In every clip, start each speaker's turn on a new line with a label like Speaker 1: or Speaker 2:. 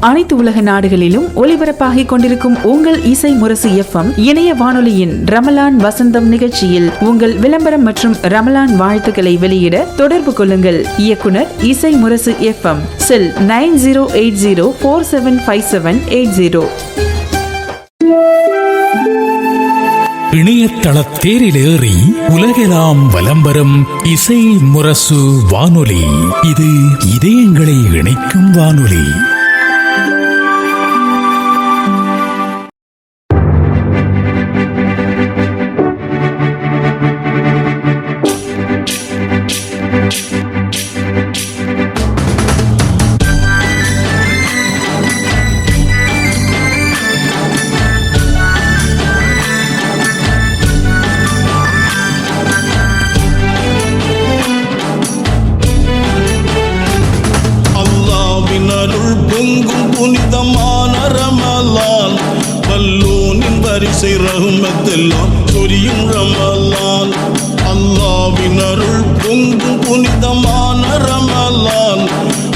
Speaker 1: அனைத்து உலக நாடுகளிலும் ஒலிபரப்பாகிக் கொண்டிருக்கும் உங்கள் இசை முரசு FM இணைய வானொலியின் ரமலான் வசந்தம் நிகழ்ச்சியில் உங்கள் விளம்பரம் மற்றும் ரமலான் வாழ்த்துக்களை வெளியிட தொடர்பு கொள்ளுங்கள். இயக்குனர் இசை முரசு FM, செல் 9080475780.
Speaker 2: இணையதள தேரிலேறி உலகெல்லாம் வலம்பெறும் இசை முரசு வானொலி. இது இதயங்களை இணைக்கும் வானொலி.
Speaker 3: ரஹ்மத்தெல்லாம் சொரியும் ரமலான், அல்லாஹ்வின் அருள் பொங்கும் புனிதமான ரமலான்,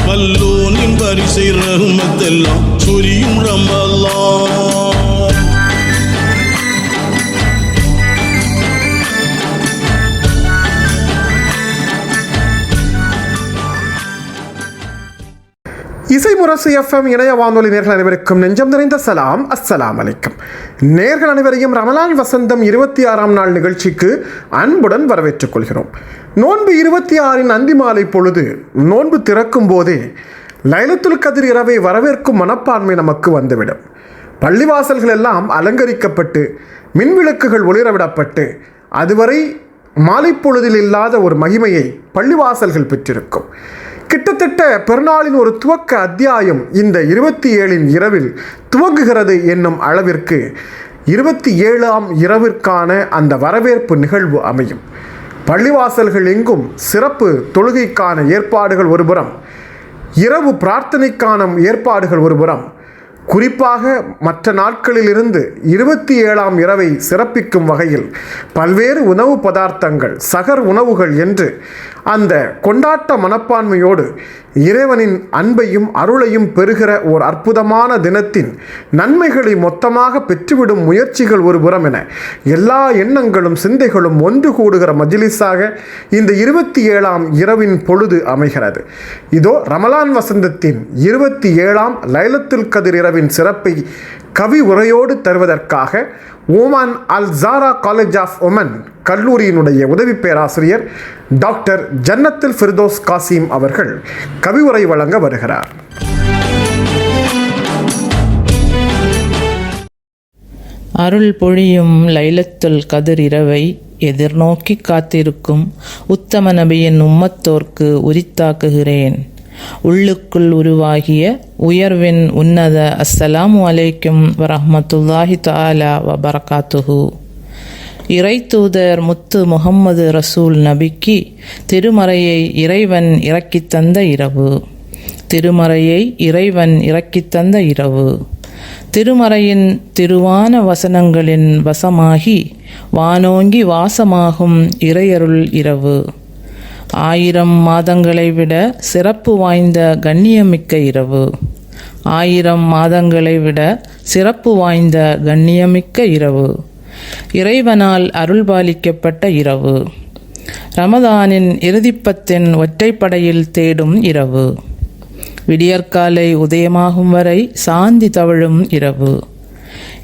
Speaker 3: வல்லோனின் வரிசை ரஹ்மத்தெல்லாம் சொரியும் ரமலான்.
Speaker 4: இசை முரசு FM இணைய வானொலி நேர்கள் அனைவருக்கும் நெஞ்சம் நிறைந்த சலாம். அஸ்ஸலாம் அலைக்கும். நேர்கள் அனைவரையும் ரமலான் வசந்தம் 26ஆம் நாள் நிகழ்ச்சிக்கு அன்புடன் வரவேற்றுக் கொள்கிறோம். நோன்பு 26 அந்தி மாலை பொழுது நோன்பு திறக்கும் போதே லைலத்துல் கத்ர் இரவை வரவேற்கும் மனப்பான்மை நமக்கு வந்துவிடும். பள்ளிவாசல்கள் எல்லாம் அலங்கரிக்கப்பட்டு மின்விளக்குகள் ஒளிரவிடப்பட்டு அதுவரை மாலை பொழுதில் இல்லாத ஒரு மகிமையை பள்ளிவாசல்கள் பெற்றிருக்கும். கிட்டத்தட்ட பெருநாளின் ஒரு துவக்க அத்தியாயம் இந்த 27 இரவில் துவங்குகிறது என்னும் அளவிற்கு 27ஆம் இரவிற்கான அந்த வரவேற்பு நிகழ்வு அமையும். பள்ளிவாசல்கள் எங்கும் சிறப்பு தொழுகைக்கான ஏற்பாடுகள் ஒருபுறம், இரவு பிரார்த்தனைக்கான ஏற்பாடுகள் ஒருபுறம், குறிப்பாக மற்ற நாட்களிலிருந்து 27ஆம் இரவை சிறப்பிக்கும் வகையில் பல்வேறு உணவு பதார்த்தங்கள், சகர் உணவுகள் என்று அந்த கொண்டாட்ட மனப்பான்மையோடு இறைவனின் அன்பையும் அருளையும் பெறுகிற ஓர் அற்புதமான தினத்தின் நன்மைகளை மொத்தமாக பெற்றுவிடும் முயற்சிகள் ஒரு புறம் என எல்லா எண்ணங்களும் சிந்தைகளும் ஒன்று கூடுகிற மஜ்லிஸாக இந்த 27ஆம் இரவின் பொழுது அமைகிறது. இதோ ரமலான் வசந்தத்தின் 27ஆம் லைலத்துல் கத்ர் இரவின் சிறப்பை கவி உரையோடு தருவதற்காக Oman Al Zahra college of women கல்லூரியினுடைய உதவி பேராசிரியர் டாக்டர் ஜன்னத்துல் ஃபிர்தோஸ் காசிம் அவர்கள் கவி உரை வழங்க வருகிறார்.
Speaker 5: அருள் பொழியும் லைலத்துல் கத்ர் இரவை எதிர்நோக்கி காத்திருக்கும் உத்தம நபியின் உம்மத்தோர்க்கு உரித்தாக்குகிறேன். உள்ளுக்குள் உருவாகிய உயர்வின் உன்னத அஸ்ஸலாமு அலைக்கும் வரஹ்மத்துல்லாஹி தஆலா வபரகாத்துஹு. இறை தூதர் முத்து முஹம்மது ரசூல் நபிக்கு திருமறையை இறைவன் இறக்கித் தந்த இரவு. திருமறையை இறைவன் இறக்கித் தந்த இரவு. திருமறையின் திருவான வசனங்களின் வசமாகி வானோங்கி வாசமாகும் இறையருள் இரவு. 1000 மாதங்களை விட சிறப்பு வாய்ந்த கண்ணியமிக்க இரவு. 1000 மாதங்களை விட சிறப்பு வாய்ந்த கண்ணியமிக்க இரவு. இறைவனால் அருள்பாலிக்கப்பட்ட இரவு. ரமதானின் இறுதிப்பத்தின் ஒற்றைப்படையில் தேடும் இரவு. விடியற்காலை உதயமாகும் வரை சாந்தி தவழும் இரவு.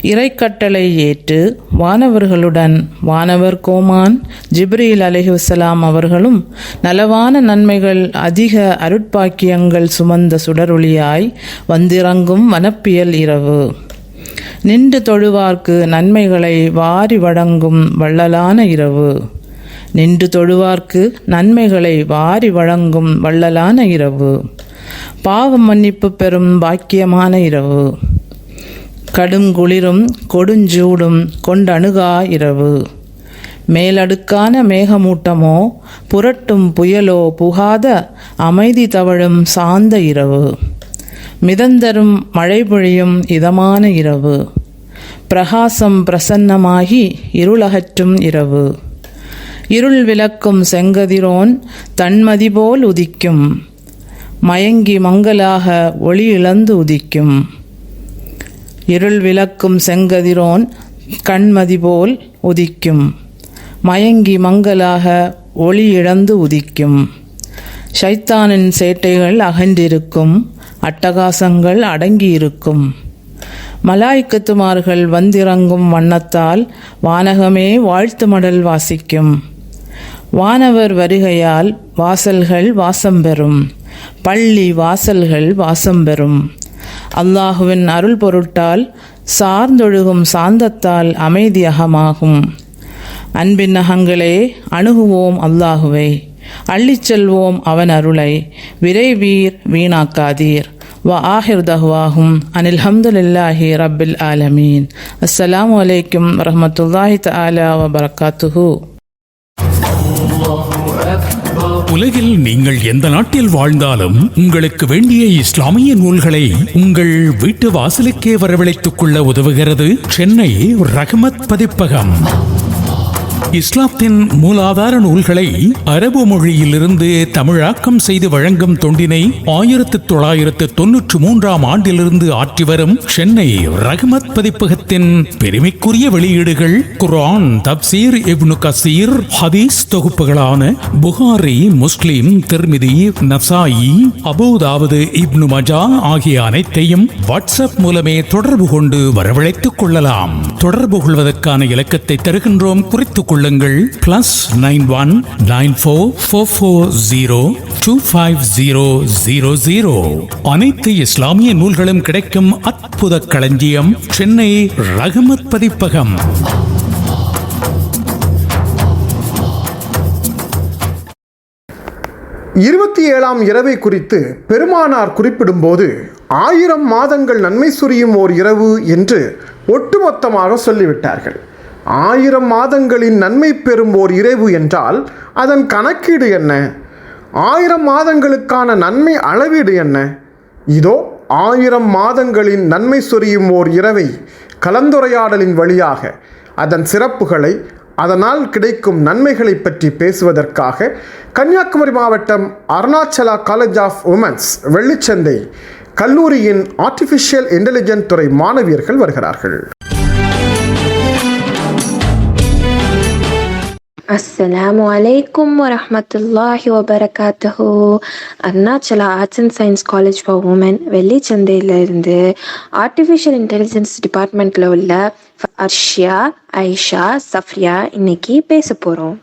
Speaker 5: இறைக்கட்டளை ஏற்று வானவர்களுடன் வானவர் கோமான் ஜிப்ரீல் அலைஹிஸ்ஸலாம் அவர்களும் நலவான நன்மைகள் அதிக அருட்பாக்கியங்கள் சுமந்த சுடரொளியாய் வந்திறங்கும் வனப்பியல் இரவு. நின்று தொழுவார்க்கு நன்மைகளை வாரி வழங்கும் வள்ளலான இரவு. நின்று தொழுவார்க்கு நன்மைகளை வாரி வழங்கும் வள்ளலான இரவு. பாவ மன்னிப்பு பெறும் பாக்கியமான இரவு. கடும் குளிரும் கொடுஞ்சூடும் கொண்டணுகா இரவு. மேலடுக்கான மேகமூட்டமோ புரட்டும் புயலோ புகாத அமைதி தவழும் சாந்த இரவு. மிதந்தரும் மழை பொழியும் இதமான இரவு. பிரகாசம் பிரசன்னமாகி இருளகற்றும் இரவு. இருள் விளக்கும் செங்கதிரோன் தன்மதி போல் உதிக்கும். மயங்கி மங்கலாக ஒளி இழந்து உதிக்கும். இருள் விளக்கும் செங்கதிரோன் கண்மதி போல் உதிக்கும். மயங்கி மங்கலாக ஒளி இழந்து உதிக்கும். ஷைத்தானின் சேட்டைகள் அகன்றிருக்கும். அட்டகாசங்கள் அடங்கியிருக்கும். மலாய்க்கத்துமார்கள் வந்திறங்கும் வண்ணத்தால் வானகமே வாழ்த்து மடல் வாசிக்கும். வானவர் வருகையால் வாசல்கள் வாசம் பெறும். பள்ளி வாசல்கள் வாசம் பெறும். அல்லாஹுவின் அருள் பொருட்டால் சார்ந்தொழுகும் சாந்தத்தால் அமைதியகமாகும். அன்பின் நகங்களே, அணுகுவோம் அல்லாஹுவை, அள்ளிச் செல்வோம் அவன் அருளை, விரைவீர் வீணாக்காதீர். وآخر دعواهم أن الحمد لله رب العالمين. السلام عليكم ورحمة الله تعالى وبركاته.
Speaker 2: உலகில் நீங்கள் எந்த நாட்டில் வாழ்ந்தாலும் உங்களுக்கு வேண்டிய இஸ்லாமிய நூல்களை உங்கள் வீட்டு வாசலுக்கே வரவழைத்துக் கொள்ள உதவுகிறது சென்னை ரஹ்மத் பதிப்பகம். இஸ்லாத்தின் மூலாதார நூல்களை அரபு மொழியிலிருந்து தமிழாக்கம் செய்து வழங்கும் தொண்டினை 1993 ஆண்டிலிருந்து ஆற்றி வரும் சென்னை ரஹ்மத் பதிப்பகத்தின் பெருமைக்குரிய வெளியீடுகள் குர்ஆன், தப்சீர், இப்னு கசீர், ஹதீஸ் தொகுப்புகளான புகாரி, முஸ்லிம், திர்மிதி, நசாயி, அபூதாவுது, இப்னு மஜா ஆகிய அனைத்தையும் வாட்ஸ்அப் மூலமே தொடர்பு கொண்டு வரவழைத்துக் கொள்ளலாம். தொடர்பு கொள்வதற்கான இலக்கத்தை தருகின்றோம், குறித்துக் கொள்ளுங்கள். +9194402500. அனைத்து இஸ்லாமிய நூல்களும் கிடைக்கும் அற்புத களஞ்சியம் சென்னை ரஹ்மத் பதிப்பகம்.
Speaker 4: இருபத்தி 7ஆம் இரவை குறித்து பெருமானார் குறிப்பிடும்போது 1000 மாதங்கள் நன்மை சொரியும் ஓர் இரவு என்று ஒட்டுமொத்தமாக சொல்லிவிட்டார்கள். 1000 மாதங்களின் நன்மை பெறும் ஓர் இரவு என்றால் அதன் கணக்கீடு என்ன? 1000 மாதங்களுக்கான நன்மை அளவீடு என்ன? இதோ 1000 மாதங்களின் நன்மை சொரியும் ஓர் இரவை கலந்துரையாடலின் வழியாக அதன் சிறப்புகளை, அதனால் கிடைக்கும் நன்மைகளை பற்றி பேசுவதற்காக கன்னியாகுமரி மாவட்டம் Arunachala college of womens Vellichanthai கல்லூரியின் ஆர்டிஃபிஷியல் இன்டெலிஜென்ஸ் துறை மாணவியர்கள் வருகிறார்கள்.
Speaker 6: அஸ்ஸலாமு அலைக்கும் வரஹ்மத்துல்லாஹி வபரகாத்துஹு. Arunachala arts and science college for women வெள்ளிச்சந்தையிலிருந்து ஆர்டிஃபிஷியல் இன்டெலிஜென்ஸ் டிபார்ட்மெண்ட்டில் உள்ள அர்ஷியா, ஐஷா, சஃப்ரியா இன்னைக்கு பேச போகிறோம்.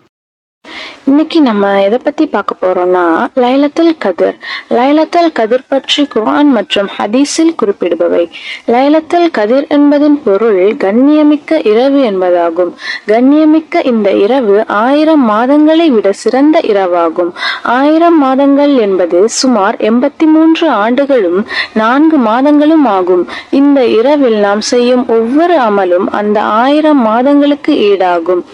Speaker 7: இன்னைக்கு நம்ம எதை பத்தி பார்க்க போறோம்னா லைலத்துல் கதிர். லைலத்துல் கதிர் பற்றி குர்ஆன் மற்றும் ஹதீஸில் குறிப்பிடுபவை. லைலத்துல் கதிர் என்பதின் பொருள் கண்ணியமிக்க இரவு என்பதாகும். கண்ணியமிக்க இந்த இரவு 1000 மாதங்களை விட சிறந்த இரவாகும். 1000 மாதங்கள் என்பது சுமார் 83 ஆண்டுகளும் 4 மாதங்களும் ஆகும். இந்த இரவில் நாம் செய்யும் ஒவ்வொரு அமலும் அந்த 1000 மாதங்களுக்கு ஈடாகும்.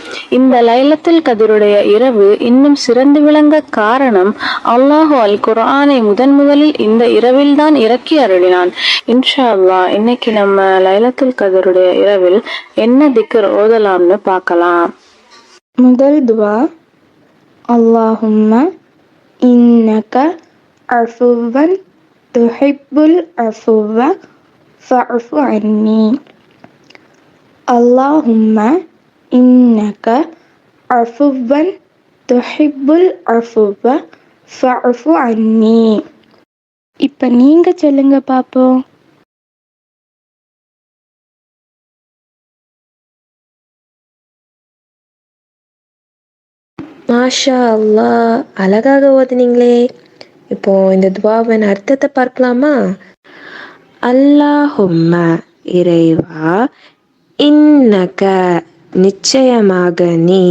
Speaker 7: இந்த லைலத்துல் கதிருடைய இரவு இன்னும் சிறந்து விளங்க காரணம் அல்லாஹு அல் குர்ஆனை முதலில் இந்த இரவில் தான் இறக்கி அருளினான். இன்ஷா அல்லாஹ் இன்னைக்கு நம்ம லைலத்துல் கதருடைய இரவில் என்ன திக்ர் ஓதலாம்னு பார்க்கலாம்.
Speaker 8: முதல் துவா, அல்லாஹும்ம இன்னக அஃபுவன் துஹிப்புல் அஃபுவ ஃபஅஃபு அன்னி. அல்லாஹும்ம இன்னக அஃபுவன் துஹிப்புல் அஃபுவ ஃபஅஃபு அன்னி. இப்போ நீங்க சொல்லுங்க பாப்போம்.
Speaker 6: மாஷா அல்லாஹ், அழகாக ஓதுனீங்களே. இப்போ இந்த துவாவின் அர்த்தத்தை பார்க்கலாமா? அல்லாஹும்ம இறைவா, இன்னக நிச்சயமாக நீ,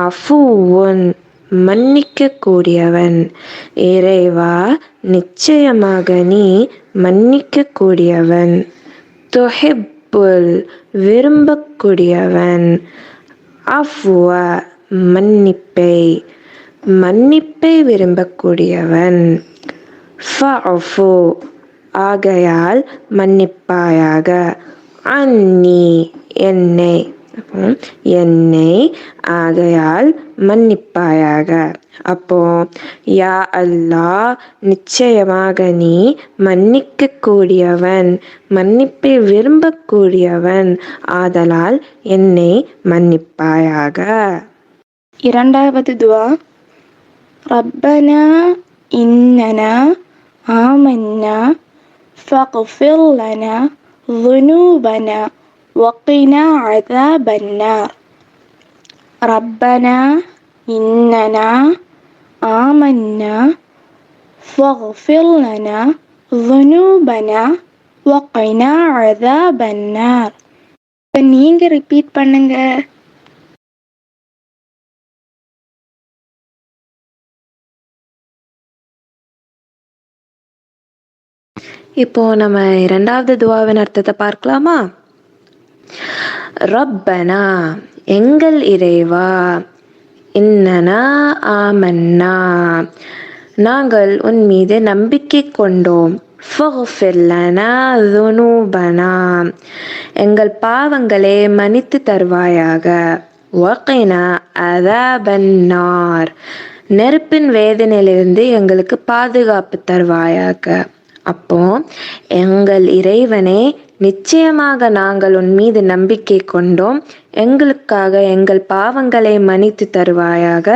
Speaker 6: அஃபுவுன் மன்னிக்க கூடியவன். இறைவா நிச்சயமாக நீ மன்னிக்க கூடியவன். துஹிப்புல் விரும்பக்கூடியவன். அஃபுவ மன்னிப்பை விரும்பக்கூடியவன். ஃபஅஃபு ஆகையால் மன்னிப்பாயாக. அன்னி என்னை அப்போ என்னை ஆகையால் மன்னிப்பாயாக. அப்போ யா அல்லாஹ், நிச்சயமாக நீ மன்னிக்க கூடியவன், மன்னிப்பை விரும்பக்கூடியவன், ஆதலால் என்னை மன்னிப்பாயாக.
Speaker 8: இரண்டாவது துவா, ரப்பனா இன்னனா ஆமன்னா ஃபக்ஃபிர் லனா ذنوبنا وقنا عذاب النار. ربنا إننا آمنا فاغفر لنا ذنوبنا وقنا عذاب النار. இப்போ நீங்க ரிப்பீட் பண்ணுங்க.
Speaker 6: இப்போ நம்ம இரண்டாவது துவாவின் அர்த்தத்தை பார்க்கலாமா? ரப்பனா, எங்கள் இறைவா, இன்னனா ஆமன்னா, நாங்கள் உன் மீது நம்பிக்கை கொண்டோம், ஃபக்ஃபிர் லனா ذுனூபனா, எங்கள் பாவங்களை மன்னித்து தருவாயாக, வகினா அஸாபன் நார், நெருப்பின் வேதனையிலிருந்து எங்களுக்கு பாதுகாப்பு தருவாயாக. அப்போ எங்கள் இறைவனே, நிச்சயமாக நாங்கள் உன் மீது நம்பிக்கை கொண்டோம், எங்களுக்காக எங்கள் பாவங்களை மன்னித்து தருவாயாக,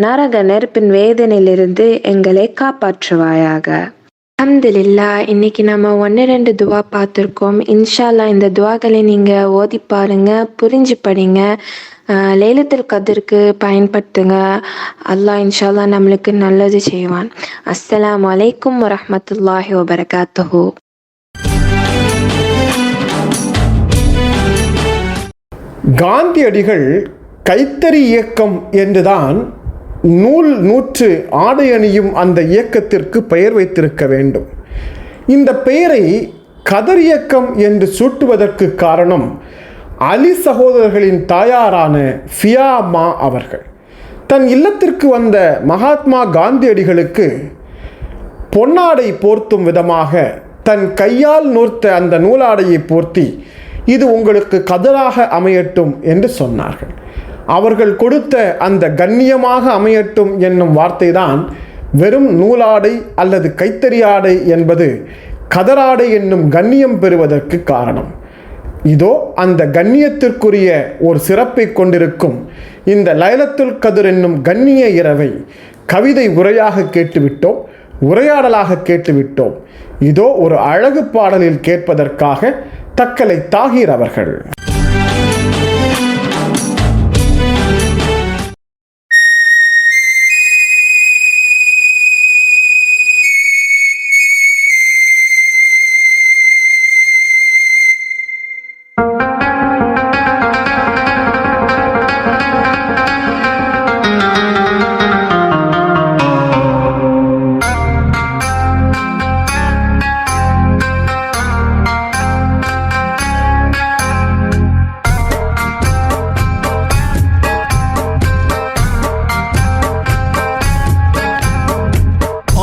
Speaker 6: நரக நெருப்பின் வேதனையிலிருந்து எங்களை காப்பாற்றுவாயாக. அல்ஹம்துலில்லாஹ், இன்னைக்கு நம்ம 1-2 துவா பார்த்துருக்கோம். இன்ஷா அல்லாஹ் இந்த துவாக்களை நீங்கள் ஓதி பாருங்க, புரிஞ்சு படிங்க, லைலத்துல் கத்ருக்கு பயன்படுத்துங்க. அல்லாஹ் இன்ஷா அல்லாஹ் நம்மளுக்கு நல்லது செய்வான். அஸ்ஸலாமு அலைக்கும் வரஹ்மத்துல்லாஹி வபரகாத்துஹு.
Speaker 4: காந்தியடிகள் கைத்தறி இயக்கம் என்றுதான் நூல் நூற்று ஆடை அணியும் அந்த இயக்கத்திற்கு பெயர் வைத்திருக்க வேண்டும். இந்த பெயரை கதர் இயக்கம் என்று சூட்டுவதற்கு காரணம் அலி சகோதரர்களின் தாயாரான ஃபியாமா அவர்கள் தன் இல்லத்திற்கு வந்த மகாத்மா காந்தியடிகளுக்கு பொன்னாடை போர்த்தும் விதமாக தன் கையால் நூற்ற அந்த நூலாடையை போர்த்தி, இது உங்களுக்கு கதராக அமையட்டும் என்று சொன்னார்கள். அவர்கள் கொடுத்த அந்த கண்ணியமாக அமையட்டும் என்னும் வார்த்தை தான் வெறும் நூலாடை அல்லது கைத்தறி ஆடை என்பது கதராடை என்னும் கண்ணியம் பெறுவதற்கு காரணம். இதோ அந்த கண்ணியத்திற்குரிய ஒரு சிறப்பை கொண்டிருக்கும் இந்த லைலத்துல் கத்ர் என்னும் கண்ணிய இரவை கவிதை உரையாக கேட்டுவிட்டோம், உரையாடலாக கேட்டுவிட்டோம். இதோ ஒரு அழகு பாடலில் கேட்பதற்காக தக்கலை தாஹீர் அவர்கள்.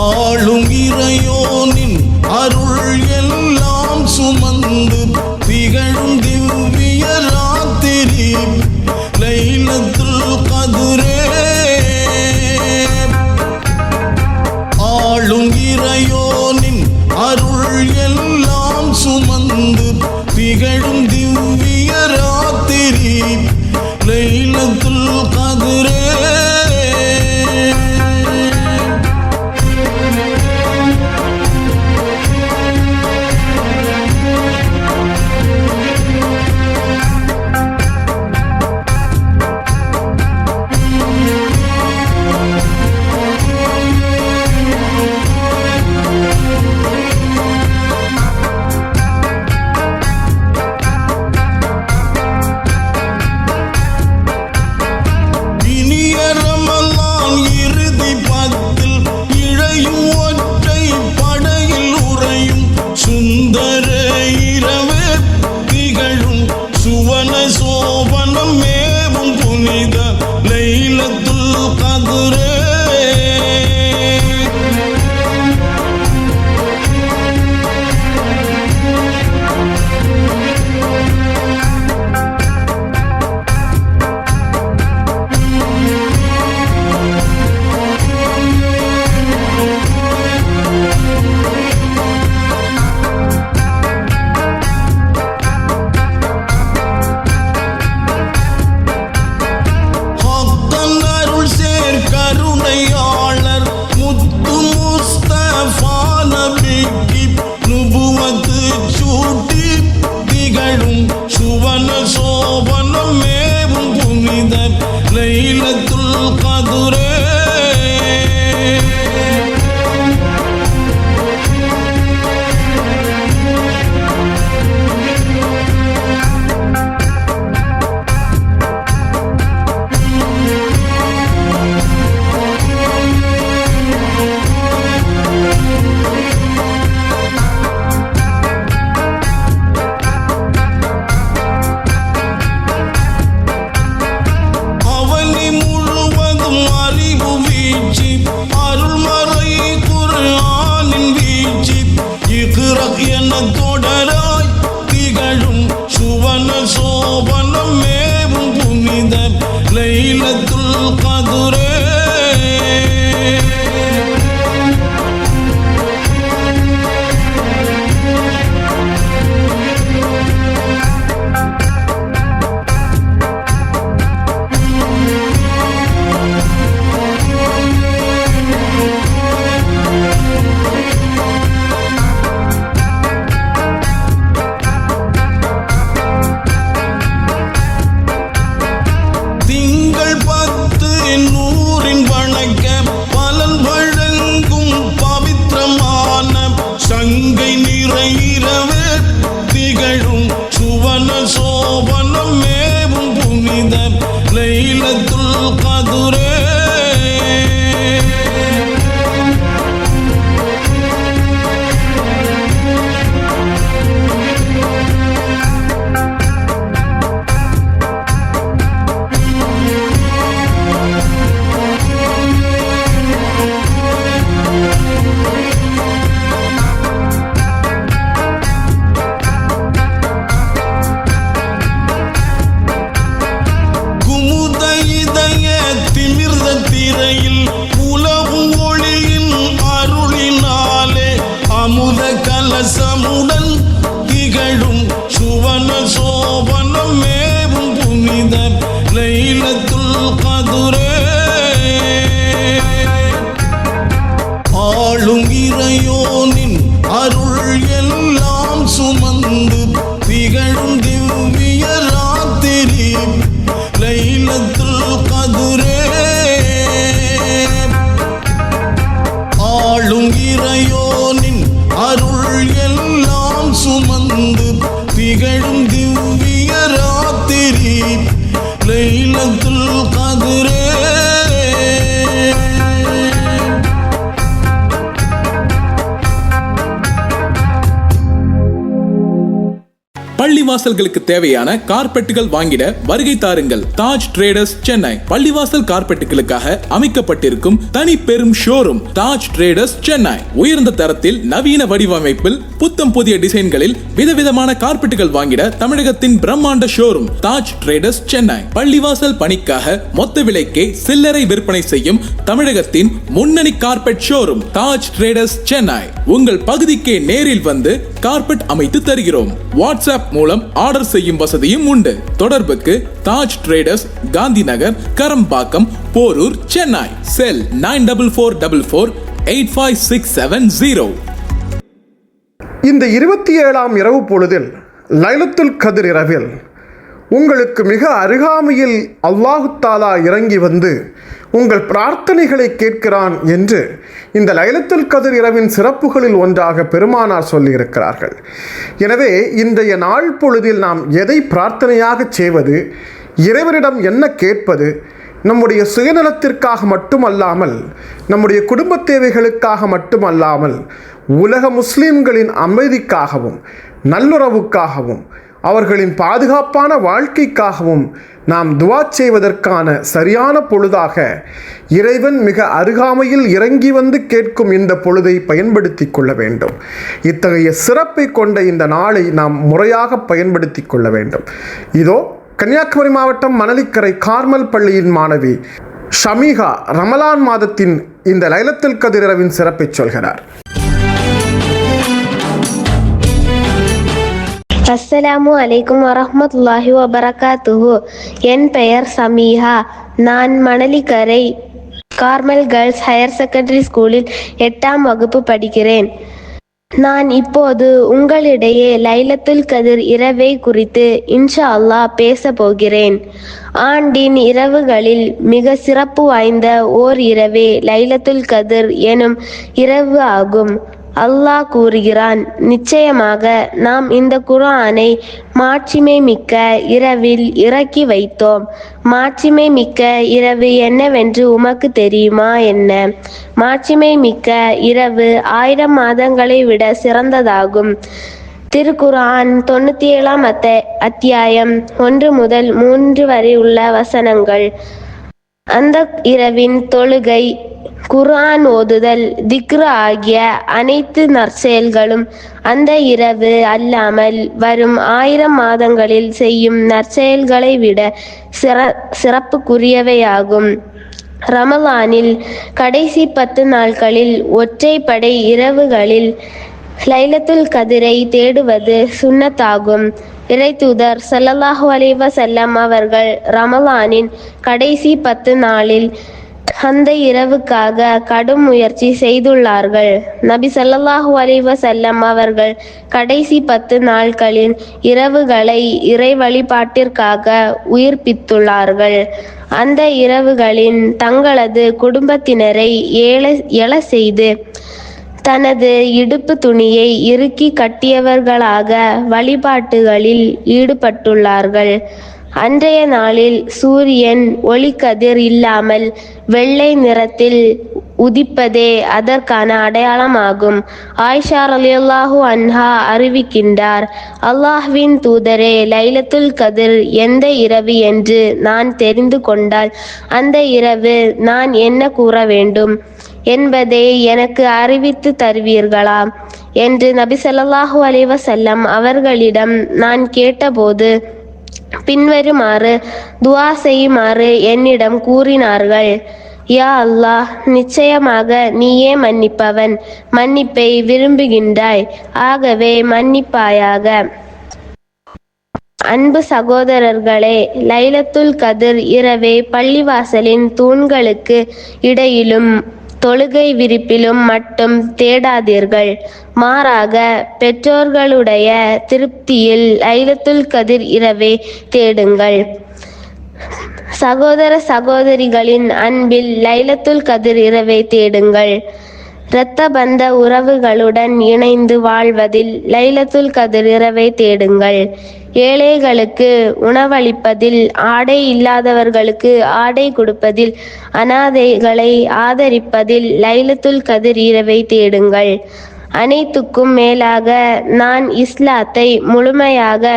Speaker 3: ஆளும் இறையோனின் அருள் எல்லாம் சுமந்து திகழும் திவ்ய ராத்திரி லைலத்துல் கத்ரே. ஆளும் இறையோனின் அருள் எல்லாம் சுமந்து திகழும் திவ்ய ராத்திரி லைலத்துல் கத்ரே. தொடராய் திகழும் சுவன சோபனம் மேவும் புனித லைலத்துல் கத்ரே. கலசமுடன் திகழும் சுவன சோபனம் மேவும் புனித லைலத்துல் கத்ரே. ஆளும் இறையோனின் அருள் எல்லாம் சுமந்து திகழும் திவ்ய ராத்திரி லைலத்துல் கத்ரே. ஆளும் இறையோனின் அருள் எல்லாம் சுமந்து திகழும் திவ்ய ராத்திரி லைலத்துல் கத்ரே.
Speaker 9: பள்ளிவாசல்களுக்கு தேவையான கார்பெட்டுகள் வாங்கிட வருகை தாருங்கள் தாஜ் ட்ரேடர்ஸ் சென்னை. பள்ளிவாசல் கார்பெட்டுகளுக்காக அமைக்கப்பட்டிருக்கும் தனி பெரும் ஷோரூம் தாஜ் ட்ரேடர்ஸ் சென்னை. உயர்ந்த தரத்தில் நவீன வடிவமைப்பில் புத்தம் புதிய டிசைன்களில் விதவிதமான கார்பெட்டுகள் வாங்கிட தமிழகத்தின் பிரம்மாண்ட ஷோரூம் தாஜ் ட்ரேடர்ஸ் சென்னை. பள்ளிவாசல் பணிக்காக மொத்த விலைக்கே சில்லறை விற்பனை செய்யும் தமிழகத்தின் முன்னணி carpet showroom Taj traders Chennai. உங்கள் பகுதிக்கே நேரில் வந்து கார்பெட் அமைத்து தருகிறோம். வாட்ஸ்அப் மூலம் ஆர்டர் செய்யும் வசதியும் உண்டு. தொடர்புக்கு தாஜ் ட்ரேடர்ஸ், காந்தி நகர், கரம்பாக்கம், போரூர், சென்னை. செல் 9444856770.
Speaker 4: இந்த 27ஆம் இரவு பொழுதில் லைலத்துல் கத்ர் இரவில் உங்களுக்கு மிக அருகாமையில் அல்லாஹு தாலா இறங்கி வந்து உங்கள் பிரார்த்தனைகளை கேட்கிறான் என்று இந்த லைலத்துல் கத்ர் இரவின் சிறப்புகளில் ஒன்றாக பெருமானார் சொல்லியிருக்கிறார்கள். எனவே இன்றைய நாள் பொழுதில் நாம் எதை பிரார்த்தனையாக செய்வது, இறைவனிடம் என்ன கேட்பது, நம்முடைய சுயநலத்திற்காக மட்டுமல்லாமல், நம்முடைய குடும்ப தேவைகளுக்காக மட்டுமல்லாமல், உலக முஸ்லிம்களின் அமைதிக்காகவும் நல்லுறவுக்காகவும் அவர்களின் பாதுகாப்பான வாழ்க்கைக்காகவும் நாம் துவா செய்வதற்கான சரியான பொழுதாக இறைவன் மிக அருகாமையில் இறங்கி வந்து கேட்கும் இந்த பொழுதை பயன்படுத்தி கொள்ள வேண்டும். இத்தகைய சிறப்பை கொண்ட இந்த நாளை நாம் முறையாக பயன்படுத்தி கொள்ள வேண்டும். இதோ கன்னியாகுமரி மாவட்டம் மணலிக்கரை கார்மல் பள்ளியின் மாணவி ஷமீகா ரமலான் மாதத்தின் இந்த லைலத்துல் கத்ர் இரவின் சிறப்பை சொல்கிறார்.
Speaker 6: அஸ்ஸலாமு அலைக்கும் வரஹ்மத்துல்லாஹி வபரகாத்துஹு. என் பெயர் சமீஹா. நான் Manalikkarai Carmel girls higher secondary ஸ்கூலில் 8ஆம் வகுப்பு படிக்கிறேன். நான் இப்போது உங்களிடையே லைலத்துல் கத்ர் இரவை குறித்து இன்ஷா அல்லாஹ் பேச போகிறேன். ஆண்டின் இரவுகளில் மிக சிறப்பு வாய்ந்த ஓர் இரவே லைலத்துல் கத்ர் எனும் இரவு ஆகும். அல்லாஹ் கூறுகிறான், நிச்சயமாக நாம் இந்த குர்ஆனை மாட்சிமை மிக்க இரவில் இறக்கி வைத்தோம். மாட்சிமை மிக்க இரவு என்னவென்று உமக்கு தெரியுமா என்ன? மாட்சிமை மிக்க இரவு 1000 மாதங்களை விட சிறந்ததாகும். திருக்குர்ஆன் 97ஆம் அத்தியாயம் 1 முதல் 3 வரை உள்ள வசனங்கள். அந்த இரவின் தொழுகை குர்ஆன் ஓதுதல், திக்ரு ஆகிய அனைத்து நற்செயல்களும் அந்த இரவு அல்லாமல் வரும் 1000 மாதங்களில் செய்யும் நற்செயல்களை விட சிறப்புக்குரியவையாகும். ரமலானில் கடைசி 10 நாட்களில் ஒற்றைப்படை இரவுகளில் லைலத்துல் கதிரை தேடுவது சுன்னத்தாகும். இறைத்தூதர் ஸல்லல்லாஹு அலைஹி வஸல்லம் அவர்கள் ரமலானின் கடைசி 10 நாளில் அந்த இரவுக்காக கடும் முயற்சி செய்துள்ளார்கள். நபி ஸல்லல்லாஹு அலைஹி வஸல்லம் அவர்கள் கடைசி 10 நாட்களின் இரவுகளை இறை வழிபாட்டிற்காக உயிர்ப்பித்துள்ளார்கள். அந்த இரவுகளின் தங்களது குடும்பத்தினரை எழ செய்து தனது இடுப்பு துணியை இறுக்கி கட்டியவர்களாக வழிபாட்டுகளில் ஈடுபட்டுள்ளார்கள். அன்றைய நாளில் சூரியன் ஒளிக்கதிர் இல்லாமல் வெள்ளை நிறத்தில் உதிப்பதே அதற்கான அடையாளமாகும். ஆயிஷா ரலியல்லாஹு அன்ஹா அறிவிக்கின்றார், அல்லாஹ்வின் தூதரே, லைலத்துல் கதிர் எந்த இரவு என்று நான் தெரிந்து கொண்டால் அந்த இரவு நான் என்ன கூற வேண்டும் என்பதை எனக்கு அறிவித்து தருவீர்களா என்று நபி ஸல்லல்லாஹு அலைஹி வஸல்லம் அவர்களிடம் நான் கேட்டபோது பின்வருமாறு துஆ செய்யுமாறு என்னிடம் கூறினார்கள். யா அல்லாஹ், நிச்சயமாக நீயே மன்னிப்பவன், மன்னிப்பை விரும்புகின்றாய், ஆகவே மன்னிப்பாயாக. அன்பு சகோதரர்களே, லைலத்துல் கதிர் இரவை பள்ளிவாசலின் தூண்களுக்கு இடையிலும் தொழுகை விரிப்பிலும் மட்டும் தேடாதீர்கள். மாறாக பெற்றோர்களுடைய திருப்தியில் லைலத்துல் கதிர் இரவை தேடுங்கள். சகோதர சகோதரிகளின் அன்பில் லைலத்துல் கதிர் இரவை தேடுங்கள். இரத்த பந்த உறவுகளுடன் இணைந்து வாழ்வதில் லைலத்துல் கதிர் இரவை தேடுங்கள். ஏழைகளுக்கு உணவளிப்பதில், ஆடை இல்லாதவர்களுக்கு ஆடை கொடுப்பதில், அனாதைகளை ஆதரிப்பதில் லைலத்துல் கதிர் இரவை தேடுங்கள். அனைத்துக்கும் மேலாக நான் இஸ்லாத்தை முழுமையாக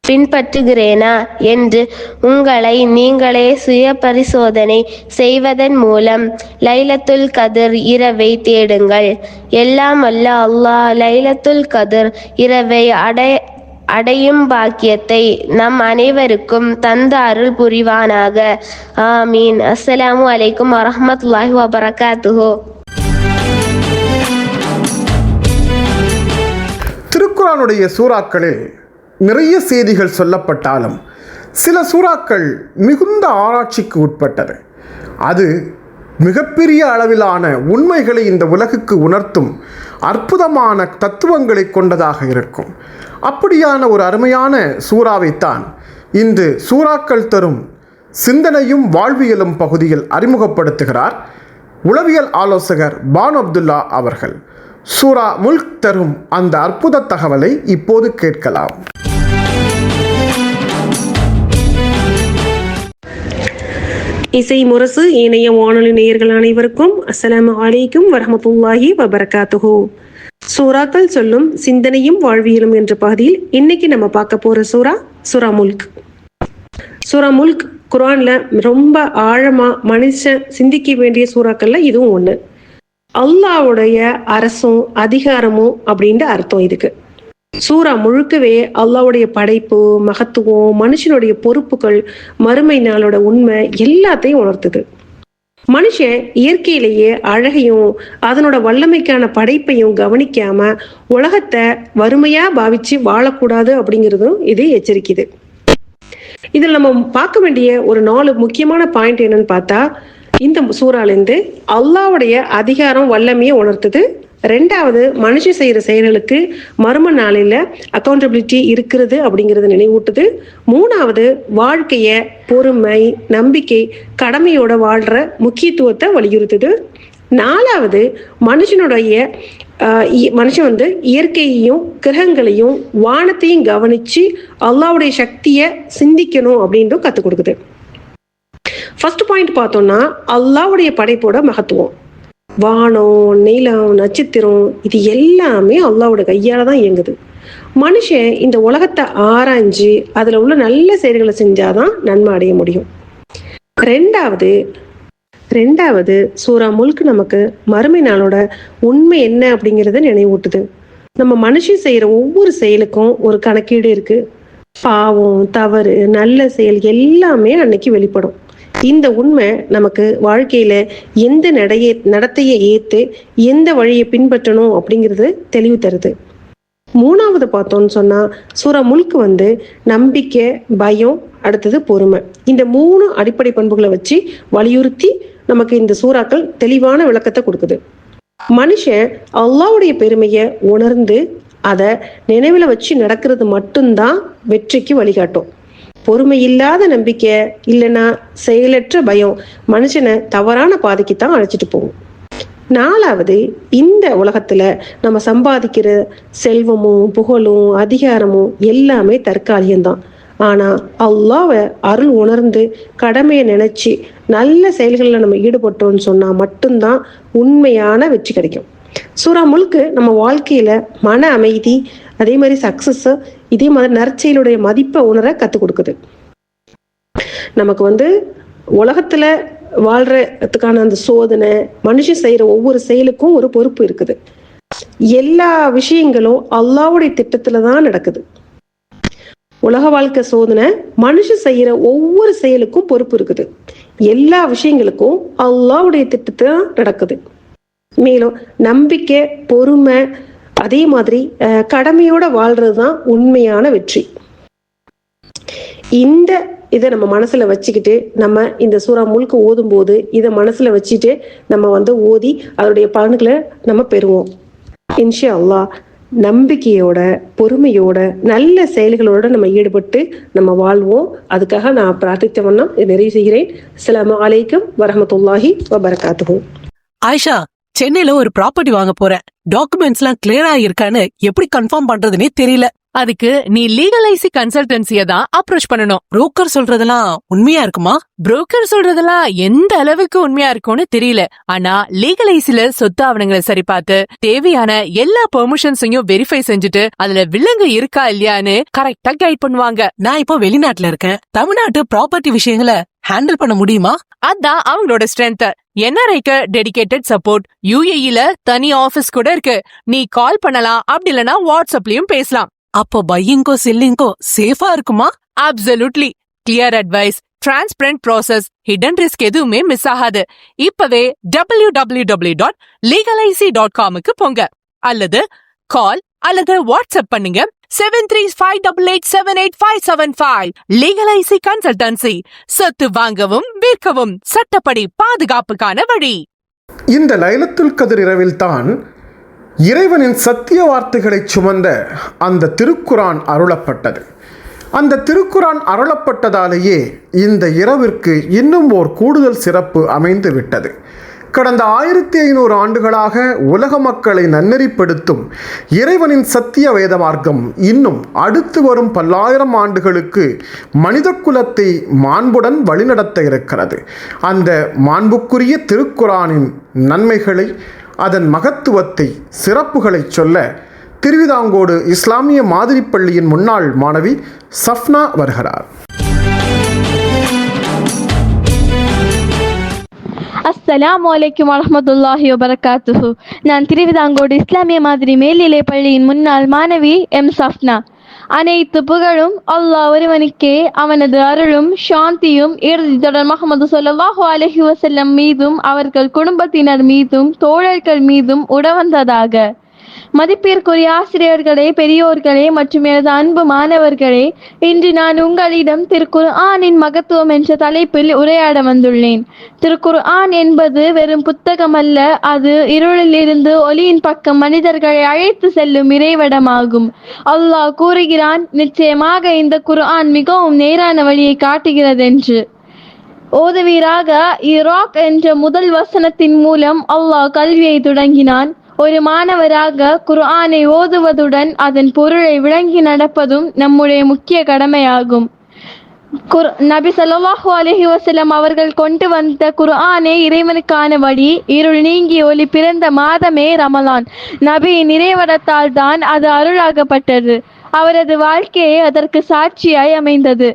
Speaker 6: பின்பற்றுகிறேனா என்று உங்களை நீங்களே சுய பரிசோதனை செய்வதன் மூலம் லைலத்துல் கதிர் இரவை தேடுங்கள். எல்லாம் வல்ல அல்லாஹ் லைலத்துல் கதிர் இரவை அடையும் பாக்கியத்தை நம் அனைவருக்கும் தந்த அருள் புரிவானாக. ஆமீன். அஸ்ஸலாமு அலைக்கும் வரஹ்மத்துல்லாஹி வபரகாத்துஹு.
Speaker 4: திருக்குர்ஆனுடைய சூறாக்களில் நிறைய செய்திகள் சொல்லப்பட்டாலும் சில சூறாக்கள் மிகுந்த ஆராய்ச்சிக்கு உட்பட்டது. அது மிகப்பெரிய அளவிலான உண்மைகளை இந்த உலகுக்கு உணர்த்தும் அற்புதமான தத்துவங்களை கொண்டதாக இருக்கும். அப்படியான ஒரு அருமையான சூறாவைத்தான் இன்று சூறாக்கள் தரும் சிந்தனையும் வாழ்வியலும் பகுதியில் அறிமுகப்படுத்துகிறார் உளவியல் ஆலோசகர் பானு அப்துல்லா அவர்கள். சூரா முல்க் தரும் அந்த அற்புத தகவலை இப்போது கேட்கலாம்.
Speaker 10: இசை முரசு இணைய வானொலி நேயர்கள் அனைவருக்கும் அஸ்ஸலாமு அலைக்கும் வரஹ்மத்துல்லாஹி வபரகாத்துஹு. சூறாக்கள் சொல்லும் சிந்தனையும் வாழ்வியலும் என்ற பகுதியில் இன்னைக்கு நம்ம பார்க்க போற சூரா முல்க். சூரா முல்க் குர்ஆன்ல ரொம்ப ஆழமா மனுஷன் சிந்திக்க வேண்டிய சூறாக்கள்ல இதுவும் ஒண்ணு. அல்லாஹ்வுடைய அரசும் அதிகாரமும் அப்படின்ற அர்த்தம் இதுக்கு. சூரா முழுக்கவே அல்லாஹ்வுடைய படைப்பு, மகத்துவம், மனுஷனுடைய பொறுப்புகள், மறுமை நாளோட உண்மை எல்லாத்தையும் உணர்த்துது. மனுஷன் இயற்கையிலேயே அழகையும் அதனோட வல்லமைக்கான படைப்பையும் கவனிக்காம உலகத்தை வறுமையா பாவிச்சு வாழக்கூடாது அப்படிங்கிறதும் இது எச்சரிக்குது. இதில் நம்ம பார்க்க வேண்டிய ஒரு 4 முக்கியமான பாயிண்ட் என்னன்னு பார்த்தா, இந்த சூறாலேருந்து அல்லாஹ்வுடைய அதிகாரம் வல்லமையை உணர்த்துது. 2வது, மனுஷன் செய்யற செயல்களுக்கு மர்ம நாளில அக்கௌண்டபிலிட்டி இருக்கிறது அப்படிங்கறது நினைவூட்டுது. 3வது, வாழ்க்கைய பொறுமை, நம்பிக்கை, கடமையோட வாழ்ற முக்கியத்துவத்தை வலியுறுத்துது. 4வது, மனுஷன் இயற்கையையும் கிரகங்களையும் வானத்தையும் கவனிச்சு அல்லாஹ்வுடைய சக்தியை சிந்திக்கணும் அப்படின்னு கத்துக் கொடுக்குது. ஃபர்ஸ்ட் பாயிண்ட் பார்த்தோம்னா, அல்லாஹ்வுடைய படைப்போட மகத்துவம். வானம், நிலம், நட்சத்திரம் இது எல்லாமே அல்லாஹ்வோட கையால தான் இயங்குது. மனுஷன் இந்த உலகத்தை ஆராய்ஞ்சு அதுல உள்ள நல்ல செயல்களை செஞ்சாதான் நன்மை அடைய முடியும். 2வது, ரெண்டாவது, சூரா முல்க் நமக்கு மறுமை நாளோட உண்மை என்ன அப்படிங்கிறத நினைவூட்டுது. நம்ம மனுஷன் செய்யற ஒவ்வொரு செயலுக்கும் ஒரு கணக்கீடு இருக்கு. பாவம், தவறு, நல்ல செயல் எல்லாமே அன்னைக்கு வெளிப்படும். இந்த உண்மை நமக்கு வாழ்க்கையில எந்த நடத்தையை ஏத்து எந்த வழியை பின்பற்றணும் அப்படிங்கிறது தெளிவு தருது. மூணாவது பார்த்தோம்னு சொன்னா சூரா முல்க் நம்பிக்கை, பயம், அடுத்தது பொறுமை, இந்த 3 அடிப்படை பண்புகளை வச்சு வலியுறுத்தி நமக்கு இந்த சூறாக்கள் தெளிவான விளக்கத்தை கொடுக்குது. மனுஷன் அல்லாஹ்வுடைய பெருமையை உணர்ந்து அதை நினைவுல வச்சு நடக்கிறது மட்டும்தான் வெற்றிக்கு வழிகாட்டும். பொறுமை இல்லாத நம்பிக்கை இல்லைன்னா செயலற்ற பயம் மனுஷனை தவறான பாதைக்கு தான் அழைச்சிட்டு போகும். நாலாவது, இந்த உலகத்துல நம்ம சம்பாதிக்கிற செல்வமும் புகழும் அதிகாரமும் எல்லாமே தற்காலிகம்தான். ஆனா அல்லாஹ்வை அருள் உணர்ந்து கடமையை நினைச்சு நல்ல செயல்களில் நம்ம ஈடுபட்டோம்னு சொன்னா மட்டும்தான் உண்மையான வெற்றி கிடைக்கும். சூரா முல்க் நம்ம வாழ்க்கையில மன அமைதி, அதே மாதிரி சக்சஸ், இதே மாதிரி நற்செயலுடைய மதிப்பை உணர கற்றுக் கொடுக்குது. நமக்கு உலகத்துல வாழ்றதுக்கான அந்த சோதனை, மனுஷன் செய்யற ஒவ்வொரு செயலுக்கும் ஒரு பொறுப்பு இருக்குது. எல்லா விஷயங்களும் அல்லாஹ்வுடைய திட்டத்துலதான் நடக்குது. உலக வாழ்க்கை சோதனை, மனுஷன் செய்யற ஒவ்வொரு செயலுக்கும் பொறுப்பு இருக்குது. எல்லா விஷயங்களுக்கும் அல்லாஹ்வுடைய திட்டத்துல நடக்குது. மேலும் நம்பிக்கை, பொறுமை, அதே மாதிரி கடமையோட வாழ்றதுதான் உண்மையான வெற்றி. இதை நம்ம மனசுல வச்சுக்கிட்டு நம்ம இந்த சூரா முல்க் ஓதும் போது இதை மனசுல வச்சுட்டு நம்ம ஓதி அதனுடைய பலன்களை நம்ம பெறுவோம். இன்ஷா அல்லாஹ் நம்பிக்கையோட, பொறுமையோட, நல்ல செயல்களோட நம்ம ஈடுபட்டு நம்ம வாழ்வோம். அதுக்காக நான் பிரார்த்தித்த வண்ணம் நிறைவு செய்கிறேன். அஸ்ஸலாமு அலைக்கும் வரஹ்மத்துல்லாஹி வபரகாத்துஹு.
Speaker 11: ஆயிஷா, சென்னையில ஒரு ப்ராப்பர்ட்டி வாங்க போறேன். டாக்குமெண்ட்ஸ் எல்லாம் கிளியரா இருக்கான்னு எப்படி கன்ஃபார்ம் பண்றதுனே தெரியல.
Speaker 12: அதுக்கு நீ லீகலைசி கன்சல்டன்சிய தான் அப்ரோச் பண்ணணும்.
Speaker 11: புரோக்கர் சொல்றதெல்லாம் உண்மையா இருக்குமா?
Speaker 12: புரோக்கர் சொல்றதெல்லாம் எந்த அளவுக்கு உண்மையா இருக்கும்னு தெரியல. ஆனா லீகலைசில சொத்து ஆவணங்களை சரி பார்த்து தேவையான எல்லா பெர்மிஷன்ஸையும் வெரிஃபை செஞ்சுட்டு அதுல வில்லங்கு இருக்கா இல்லையான்னு கரெக்டா கைட் பண்ணுவாங்க.
Speaker 11: நான் இப்போ வெளிநாட்டுல இருக்கேன். தமிழ்நாட்டு ப்ராப்பர்ட்டி விஷயங்களை ஹேண்டில் பண்ண முடியுமா?
Speaker 12: அதான் அவங்களோட ஸ்ட்ரென்த். NRIக்கு டெடிகேட்டட் சப்போர்ட், UAEல தனி ஆபீஸ் கூட இருக்கு. நீ கால் பண்ணலாம், அப்படி இல்லனா வாட்ஸ்அப்லயும் பேசலாம்.
Speaker 11: அப்போ பையிங்கோ செல்லிங்கோ சேஃபா இருக்குமா?
Speaker 12: Absolutely. Clear advice, transparent process, hidden risk எதுவுமே மிஸ் ஆகாது. இப்பவே www.legalicy.com போங்க அல்லது கால் அல்லது வாட்ஸ்அப் பண்ணுங்க 7358878575. லீகலைசி கன்சல்டன்சி, சொத்து வாங்கவும் விற்கவும் சட்டப்படி பாதுகாப்புக்கான வழி.
Speaker 4: இந்த லைலத்துல் கத்ர் இரவில் தான் இறைவனின் சத்திய வார்த்தைகளை சுமந்த அந்த திருக்குரான் அருளப்பட்டது. அந்த திருக்குரான் அருளப்பட்டதாலேயே இந்த இரவிற்கு இன்னும் ஓர் கூடுதல் சிறப்பு அமைந்து விட்டது. கடந்த 1500 ஆண்டுகளாக உலக மக்களை நன்னெறிப்படுத்தும் இறைவனின் சத்திய வேத மார்க்கம் இன்னும் அடுத்து வரும் பல்லாயிரம் ஆண்டுகளுக்கு மனித குலத்தை மாண்புடன் வழிநடத்த இருக்கிறது. அந்த மாண்புக்குரிய திருக்குரானின் நன்மைகளை, அதன் மகத்துவத்தை, சிறப்புகளை சொல்ல திருவிதாங்கோடு இஸ்லாமிய மாதிரி பள்ளியின் முன்னாள் மாணவி சஃப்னா வருகிறார்.
Speaker 8: அஸ்ஸலாமு அலைக்கும் வரஹ்மத்துல்லாஹி வபரகாத்துஹு. நான் திருவிதாங்கோடு இஸ்லாமிய மாதிரி மேல்நிலை பள்ளியின் முன்னாள் மாணவி சஃப்னா. அனைத்து புகழும் அல்லாஹ் ஒருவனுக்கே, அவனது அருளும் சாந்தியும் இறுதி தொடர் முஹம்மது ஸல்லல்லாஹு அலைஹி வஸல்லம் மீதும் அவர்கள் குடும்பத்தினர் மீதும் தோழர்கள் மீதும் உடவந்ததாக. மதிப்பிற்குரிய ஆசிரியர்களே, பெரியோர்களே மற்றும் எனது அன்பு மாணவர்களே, இன்று நான் உங்களிடம் திருக்குர்ஆனின் மகத்துவம் என்ற தலைப்பில் உரையாட வந்துள்ளேன். திருக்குர்ஆன் என்பது வெறும் புத்தகம் அல்ல, அது இருளில் இருந்து ஒளியின் பக்கம் மனிதர்களை அழைத்து செல்லும் இறைவடமாகும். அல்லாஹ் கூறுகிறான், நிச்சயமாக இந்த குர்ஆன் மிகவும் நேரான வழியை காட்டுகிறதென்று. ஓதுவீராக. இராக் என்ற முதல் வசனத்தின் மூலம் அல்லாஹ் கல்வியை தொடங்கினான். ஒரு மாணவராக குர்ஆனை ஓதுவதுடன் அதன் பொருளை விளங்கி நடப்பதும் நம்முடைய முக்கிய கடமையாகும். நபி ஸல்லல்லாஹு அலைஹி வஸல்லம் அவர்கள் கொண்டு வந்த குர்ஆனே இறைவனுக்கான வழி. இருள் நீங்கி ஒளி பிறந்த மாதமே ரமலான். நபியின் இறைவடத்தால் தான் அது அருளாகப்பட்டது. அவரது வாழ்க்கையே அதற்கு சாட்சியாய் அமைந்தது.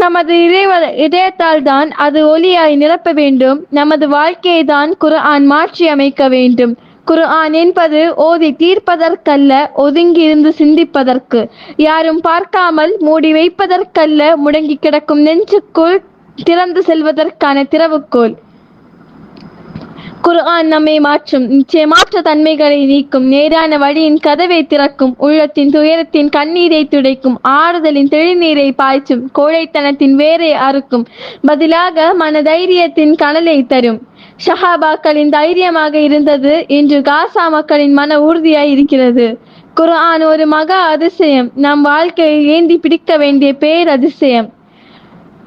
Speaker 8: நமது இதயத்தால் தான் அது ஒளியாய் நிரப்ப வேண்டும். நமது வாழ்க்கையை தான் குர்ஆன் மாற்றி அமைக்க வேண்டும். குர்ஆன் என்பது ஓதி தீர்ப்பதற்கல்ல, ஒதுங்கி இருந்து சிந்திப்பதற்கு, யாரும் பார்க்காமல் மூடி வைப்பதற்கல்ல, முடங்கி கிடக்கும் நெஞ்சுக்குள் திறந்து செல்வதற்கான திறவுகோல். குர்ஆன் நம்மை மாற்றும், நிச்சயமாற்ற தன்மைகளை நீக்கும், நேரான வழியின் கதவை திறக்கும், உள்ளத்தின் துயரத்தின் கண்ணீரை துடைக்கும், ஆறுதலின் தெளிநீரை பாய்ச்சும், கோழைத்தனத்தின் வேரை அறுக்கும், பதிலாக மனதைரியத்தின் கனலை தரும். ஷஹாபாக்களின் தைரியமாக இருந்தது இன்று காசா மக்களின் மன உறுதியாய் இருக்கிறது. குர்ஆன் ஒரு மகா அதிசயம், நம் வாழ்க்கையில் ஏந்தி பிடிக்க வேண்டிய பேர் அதிசயம்.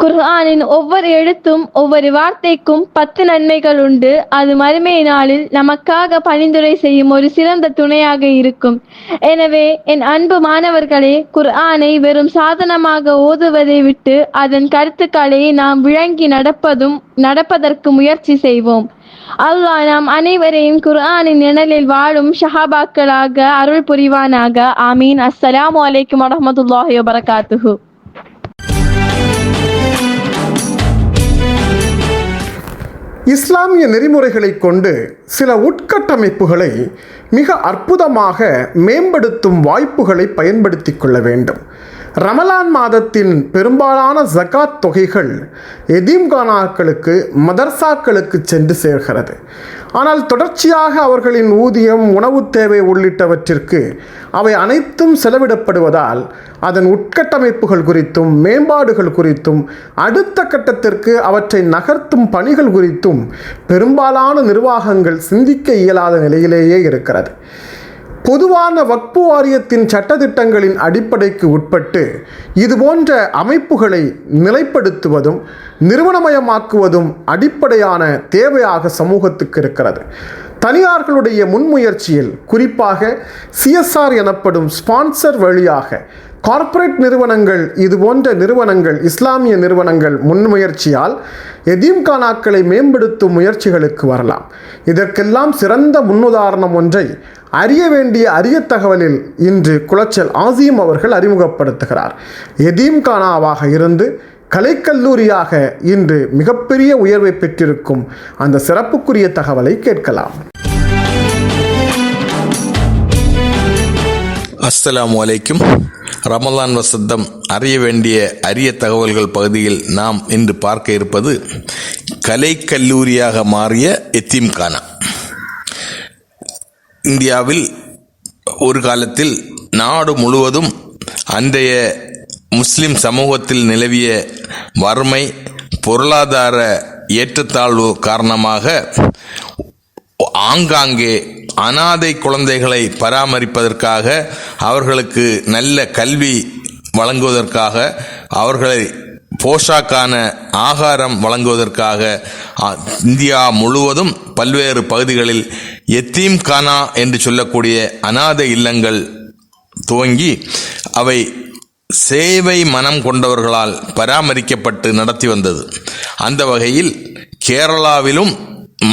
Speaker 8: குர்ஆனின் ஒவ்வொரு எழுத்தும் ஒவ்வொரு வார்த்தைக்கும் 10 நன்மைகள் உண்டு. அது மறுமை நாளில் நமக்காக பணிந்துரை செய்யும் ஒரு சிறந்த துணையாக இருக்கும். எனவே என் அன்பு மாணவர்களே, குர்ஆனை வெறும் சாதனமாக ஓதுவதை விட்டு அதன் கருத்துக்களை நாம் விளங்கி நடப்பதற்கு முயற்சி செய்வோம். அல்லாஹ் நாம் அனைவரையும் குர்ஆனின் நிழலில் வாழும் ஷஹாபாக்களாக அருள் புரிவானாக. ஆமீன். அஸ்ஸலாமு அலைக்கும் வரஹ்மத்துல்லாஹி வபரகாத்துஹு.
Speaker 4: இஸ்லாமிய நெறிமுறைகளை கொண்டு சில உட்கட்டமைப்புகளை மிக அற்புதமாக மேம்படுத்தும் வாய்ப்புகளை பயன்படுத்தி கொள்ள வேண்டும். ரமலான் மாதத்தின் பெரும்பாலான ஜகாத் தொகைகள் எதீம்கானாக்களுக்கு, மதர்சாக்களுக்கு சென்று சேர்கிறது. ஆனால் தொடர்ச்சியாக அவர்களின் ஊதியம், உணவு தேவை உள்ளிட்டவற்றிற்கு அவை அனைத்தும் செலவிடப்படுவதால் அதன் உட்கட்டமைப்புகள் குறித்தும் மேம்பாடுகள் குறித்தும் அடுத்த கட்டத்திற்கு அவற்றை நகர்த்தும் பணிகள் குறித்தும் பெரும்பாலான நிர்வாகங்கள் சிந்திக்க இயலாத நிலையிலேயே இருக்கிறது. பொதுவான வக்ஃபு வாரியத்தின் சட்டதிட்டங்களின் அடிப்படைக்கு உட்பட்டு இதுபோன்ற அமைப்புகளை நிலைப்படுத்துவதும் நிறுவனமயமாக்குவதும் அடிப்படையான தேவையாக சமூகத்துக்கு இருக்கிறது. தனியார்களுடைய முன்முயற்சியில், குறிப்பாக CSR எனப்படும் ஸ்பான்சர் வழியாக கார்ப்பரேட் நிறுவனங்கள், இதுபோன்ற நிறுவனங்கள், இஸ்லாமிய நிறுவனங்கள் முன்முயற்சியால் எதீம்கானாக்களை மேம்படுத்தும் முயற்சிகளுக்கு வரலாம். இதற்கெல்லாம் சிறந்த முன்னுதாரணம் ஒன்றை அறிய வேண்டிய அரிய தகவலில் இன்று குளச்சல் ஆசிம் அவர்கள் அறிமுகப்படுத்துகிறார். எதீம்கானாவாக இருந்து கலைக்கல்லூரியாக இன்று மிகப்பெரிய உயர்வை பெற்றிருக்கும் அந்த சிறப்புக்குரிய தகவலை கேட்கலாம்.
Speaker 13: அஸ்ஸலாமு அலைக்கும். ரமலான் வசந்தம் அறிய வேண்டிய அரிய தகவல்கள் பகுதியில் நாம் இன்று பார்க்க இருப்பது கலைக்கல்லூரியாக மாறிய எத்தீம்கானா. இந்தியாவில் ஒரு காலத்தில் நாடு முழுவதும் அன்றைய முஸ்லிம் சமூகத்தில் நிலவிய வறுமை, பொருளாதார ஏற்றத்தாழ்வு காரணமாக ஆங்காங்கே அனாதை குழந்தைகளை பராமரிப்பதற்காக, அவர்களுக்கு நல்ல கல்வி வழங்குவதற்காக, அவர்களை போஷாக்கான ஆகாரம் வழங்குவதற்காக இந்தியா முழுவதும் பல்வேறு பகுதிகளில் எத்தீம்கானா என்று சொல்லக்கூடிய அனாதை இல்லங்கள் துவங்கி அவை சேவை மனம் கொண்டவர்களால் பராமரிக்கப்பட்டு நடத்தி வந்தது. அந்த வகையில் கேரளாவிலும்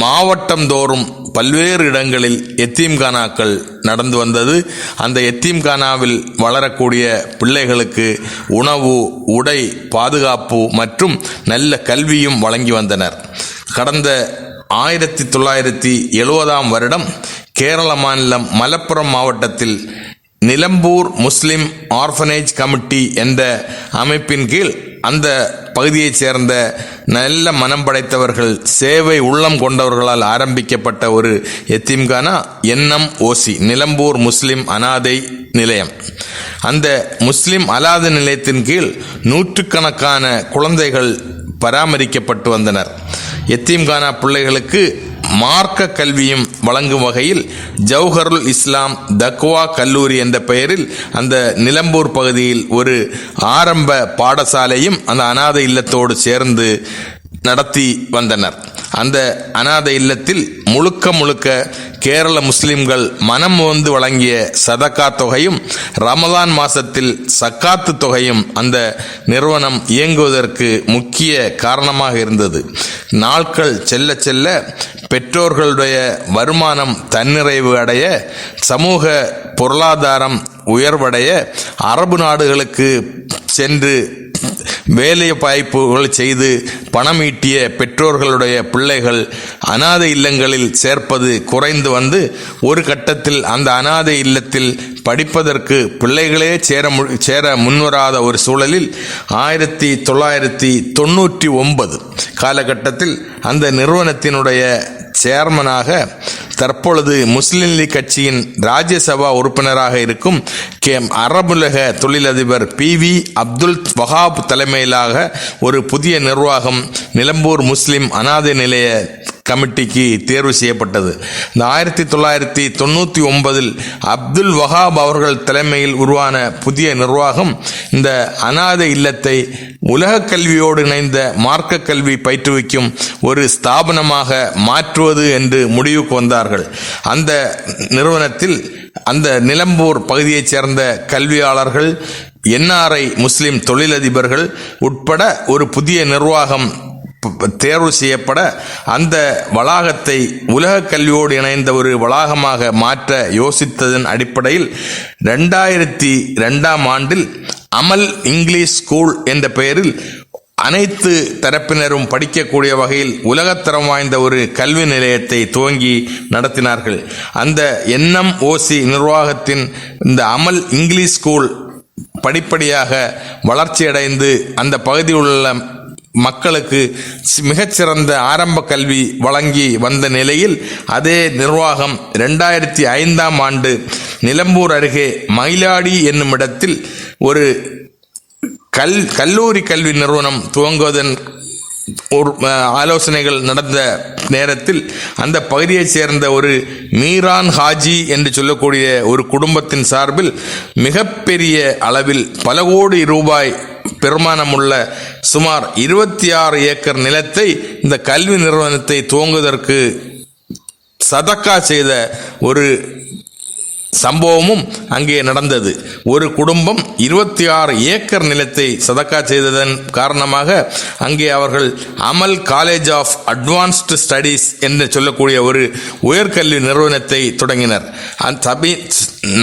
Speaker 13: மாவட்டந்தோறும் பல்வேறு இடங்களில் எத்தீம்கானாக்கள் நடந்து வந்தது. அந்த எத்தீம்கானாவில் வளரக்கூடிய பிள்ளைகளுக்கு உணவு, உடை, பாதுகாப்பு மற்றும் நல்ல கல்வியும் வழங்கி வந்தனர். கடந்த 1970 வருடம் கேரள மாநிலம் மலப்புரம் மாவட்டத்தில் நிலம்பூர் முஸ்லிம் ஆர்ஃபனேஜ் கமிட்டி என்ற அமைப்பின் கீழ் அந்த பகுதியைச் சேர்ந்த நல்ல மனம் படைத்தவர்கள், சேவை உள்ளம் கொண்டவர்களால் ஆரம்பிக்கப்பட்ட ஒரு எத்தீம்கானா NMOC, நிலம்பூர் முஸ்லிம் அனாதை நிலையம். அந்த முஸ்லிம் அனாதை நிலையத்தின் கீழ் நூற்றுக்கணக்கான குழந்தைகள் பராமரிக்கப்பட்டு வந்தனர். எத்தீம்கானா பிள்ளைகளுக்கு மார்க்க கல்வியும் வழங்கும் வகையில் ஜௌஹருல் இஸ்லாம் தக்வா கல்லூரி என்ற பெயரில் அந்த நிலம்பூர் பகுதியில் ஒரு ஆரம்ப பாடசாலையும் அந்த அனாதை இல்லத்தோடு சேர்ந்து நடத்தி வந்தனர். அந்த அனாதை இல்லத்தில் முழுக்க கேரள முஸ்லிம்கள் மனம் வந்து வழங்கிய சதக்கா தொகையும் ரமலான் மாசத்தில் சக்காத்து தொகையும் அந்த நிறுவனம் இயங்குவதற்கு முக்கிய காரணமாக இருந்தது. நாட்கள் செல்ல செல்ல பெற்றோர்களுடைய வருமானம் தன்னிறைவு அடைய, சமூக பொருளாதாரம் உயர்வடைய, அரபு நாடுகளுக்கு சென்று வேலை வாய்ப்புகள் செய்து பணம் ஈட்டிய பெற்றோர்களுடைய பிள்ளைகள் அனாதை இல்லங்களில் சேர்ப்பது குறைந்து வந்து ஒரு கட்டத்தில் அந்த அனாதை இல்லத்தில் படிப்பதற்கு பிள்ளைகளே சேர முன்வராத ஒரு சூழலில் 1999 காலகட்டத்தில் அந்த நிறுவனத்தினுடைய சேர்மனாக தற்பொழுது முஸ்லிம் லீக் கட்சியின் ராஜ்யசபா உறுப்பினராக இருக்கும் அரபுலக தொழிலதிபர் PV அப்துல் வஹாப் தலைமையிலாக ஒரு புதிய நிர்வாகம் நிலம்பூர் முஸ்லிம் அனாதை நிலைய கமிட்டிக்கு தேர்வு செய்யப்பட்டது. இந்த 1999 அப்துல் வஹாப் அவர்கள் தலைமையில் உருவான புதிய நிர்வாகம் இந்த அனாதை இல்லத்தை உலக கல்வியோடு இணைந்த மார்க்க கல்வி பயிற்றுவிக்கும் ஒரு ஸ்தாபனமாக மாற்றுவது என்று முடிவுக்கு வந்தார்கள். அந்த நிறுவனத்தில் அந்த நிலம்பூர் பகுதியைச் சேர்ந்த கல்வியாளர்கள், NRI முஸ்லிம் தொழிலதிபர்கள் உட்பட ஒரு புதிய நிர்வாகம் தேர்வு செய்யப்பட அந்த வளாகத்தை உலக கல்வியோடு இணைந்த ஒரு வளாகமாக மாற்ற யோசித்ததன் அடிப்படையில் 2002ஆம் ஆண்டில் அமல் இங்கிலீஷ் ஸ்கூல் என்ற பெயரில் அனைத்து தரப்பினரும் படிக்கக்கூடிய வகையில் உலகத்தரம் வாய்ந்த ஒரு கல்வி நிலையத்தை துவங்கி நடத்தினார்கள். அந்த NMOC நிர்வாகத்தின் இந்த அமல் இங்கிலீஷ் ஸ்கூல் படிப்படியாக வளர்ச்சியடைந்து அந்த பகுதியில் உள்ள மக்களுக்கு மிகச்சிறந்த ஆரம்ப கல்வி வழங்கி வந்த நிலையில் அதே நிர்வாகம் 2005ஆம் ஆண்டு நிலம்பூர் அருகே மயிலாடி என்னும் இடத்தில் ஒரு கல்லூரி கல்வி நிறுவனம் துவங்குவதன் ஒரு ஆலோசனைகள் நடந்த நேரத்தில் அந்த பகுதியைச் சேர்ந்த ஒரு மீரான் ஹாஜி என்று சொல்லக்கூடிய ஒரு குடும்பத்தின் சார்பில் மிகப்பெரிய அளவில் பல கோடி ரூபாய் பெருமானமுள்ள சுமார் 26 ஏக்கர் நிலத்தை இந்த கல்வி நிறுவனத்தை துவங்குவதற்கு சதக்கா செய்த ஒரு சம்பவமும் அங்கே நடந்தது. ஒரு குடும்பம் 26 ஏக்கர் நிலத்தை சதக்கா செய்ததன் காரணமாக அங்கே அவர்கள் அமல் காலேஜ் ஆஃப் அட்வான்ஸ்டு ஸ்டடீஸ் என்று சொல்லக்கூடிய ஒரு உயர்கல்வி நிறுவனத்தை தொடங்கினர்.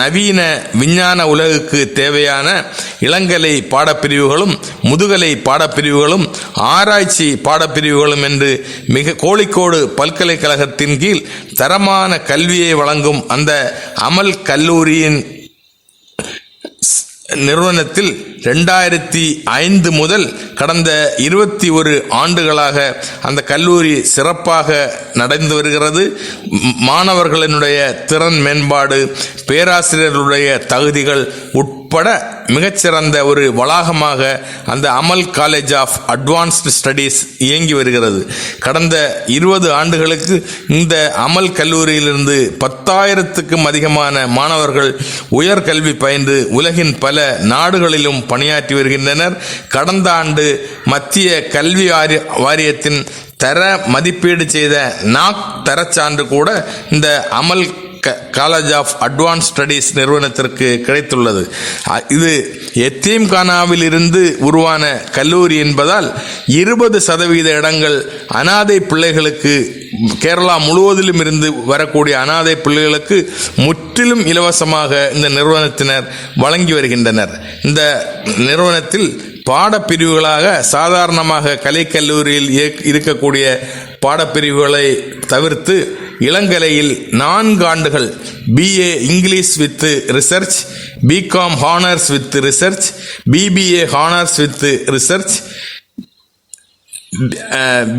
Speaker 13: நவீன விஞ்ஞான உலகுக்கு தேவையான இளங்கலை பாடப்பிரிவுகளும் முதுகலை பாடப்பிரிவுகளும் ஆராய்ச்சி பாடப்பிரிவுகளும் என்று கோழிக்கோடு பல்கலைக்கழகத்தின் கீழ் தரமான கல்வியை வழங்கும் அந்த அமல் கல்லூரியின் நிறுவனத்தில் 2005 முதல் கடந்த 21 ஆண்டுகளாக அந்த கல்லூரி சிறப்பாக நடந்து வருகிறது. மாணவர்களினுடைய திறன் மேம்பாடு, பேராசிரியர்களுடைய தகுதிகள் உட்பட மிகச்சிறந்த ஒரு வளாகமாக அந்த அமல் காலேஜ் ஆஃப் அட்வான்ஸ்டு ஸ்டடீஸ் இயங்கி வருகிறது. கடந்த 20 ஆண்டுகளுக்கு இந்த அமல் கல்லூரியிலிருந்து 10,000க்கும் அதிகமான மாணவர்கள் உயர்கல்வி பயின்று உலகின் பல நாடுகளிலும் பணியாற்றி வருகின்றனர். கடந்த ஆண்டு மத்திய கல்வி வாரியத்தின் தர மதிப்பீடு செய்த NAAC தரச்சான்று கூட இந்த அமல் காலேஜ் ஆஃப் அட்வான்ஸ் ஸ்டடீஸ் நிறுவனத்திற்கு கிடைத்துள்ளது. இது எத்தீம்கானாவில் இருந்து உருவான கல்லூரி என்பதால் 20% இடங்கள் அனாதை பிள்ளைகளுக்கு, கேரளா முழுவதிலும் இருந்து வரக்கூடிய அனாதை பிள்ளைகளுக்கு முற்றிலும் இலவசமாக இந்த நிறுவனத்தினர் வழங்கி வருகின்றனர். இந்த நிறுவனத்தில் பாடப்பிரிவுகளாக சாதாரணமாக கலைக்கல்லூரியில் இருக்கக்கூடிய பாடப்பிரிவுகளை தவிர்த்து இளங்கலையில் 4 ஆண்டுகள் BA English with research, BCom honours with research, BBA honours with research,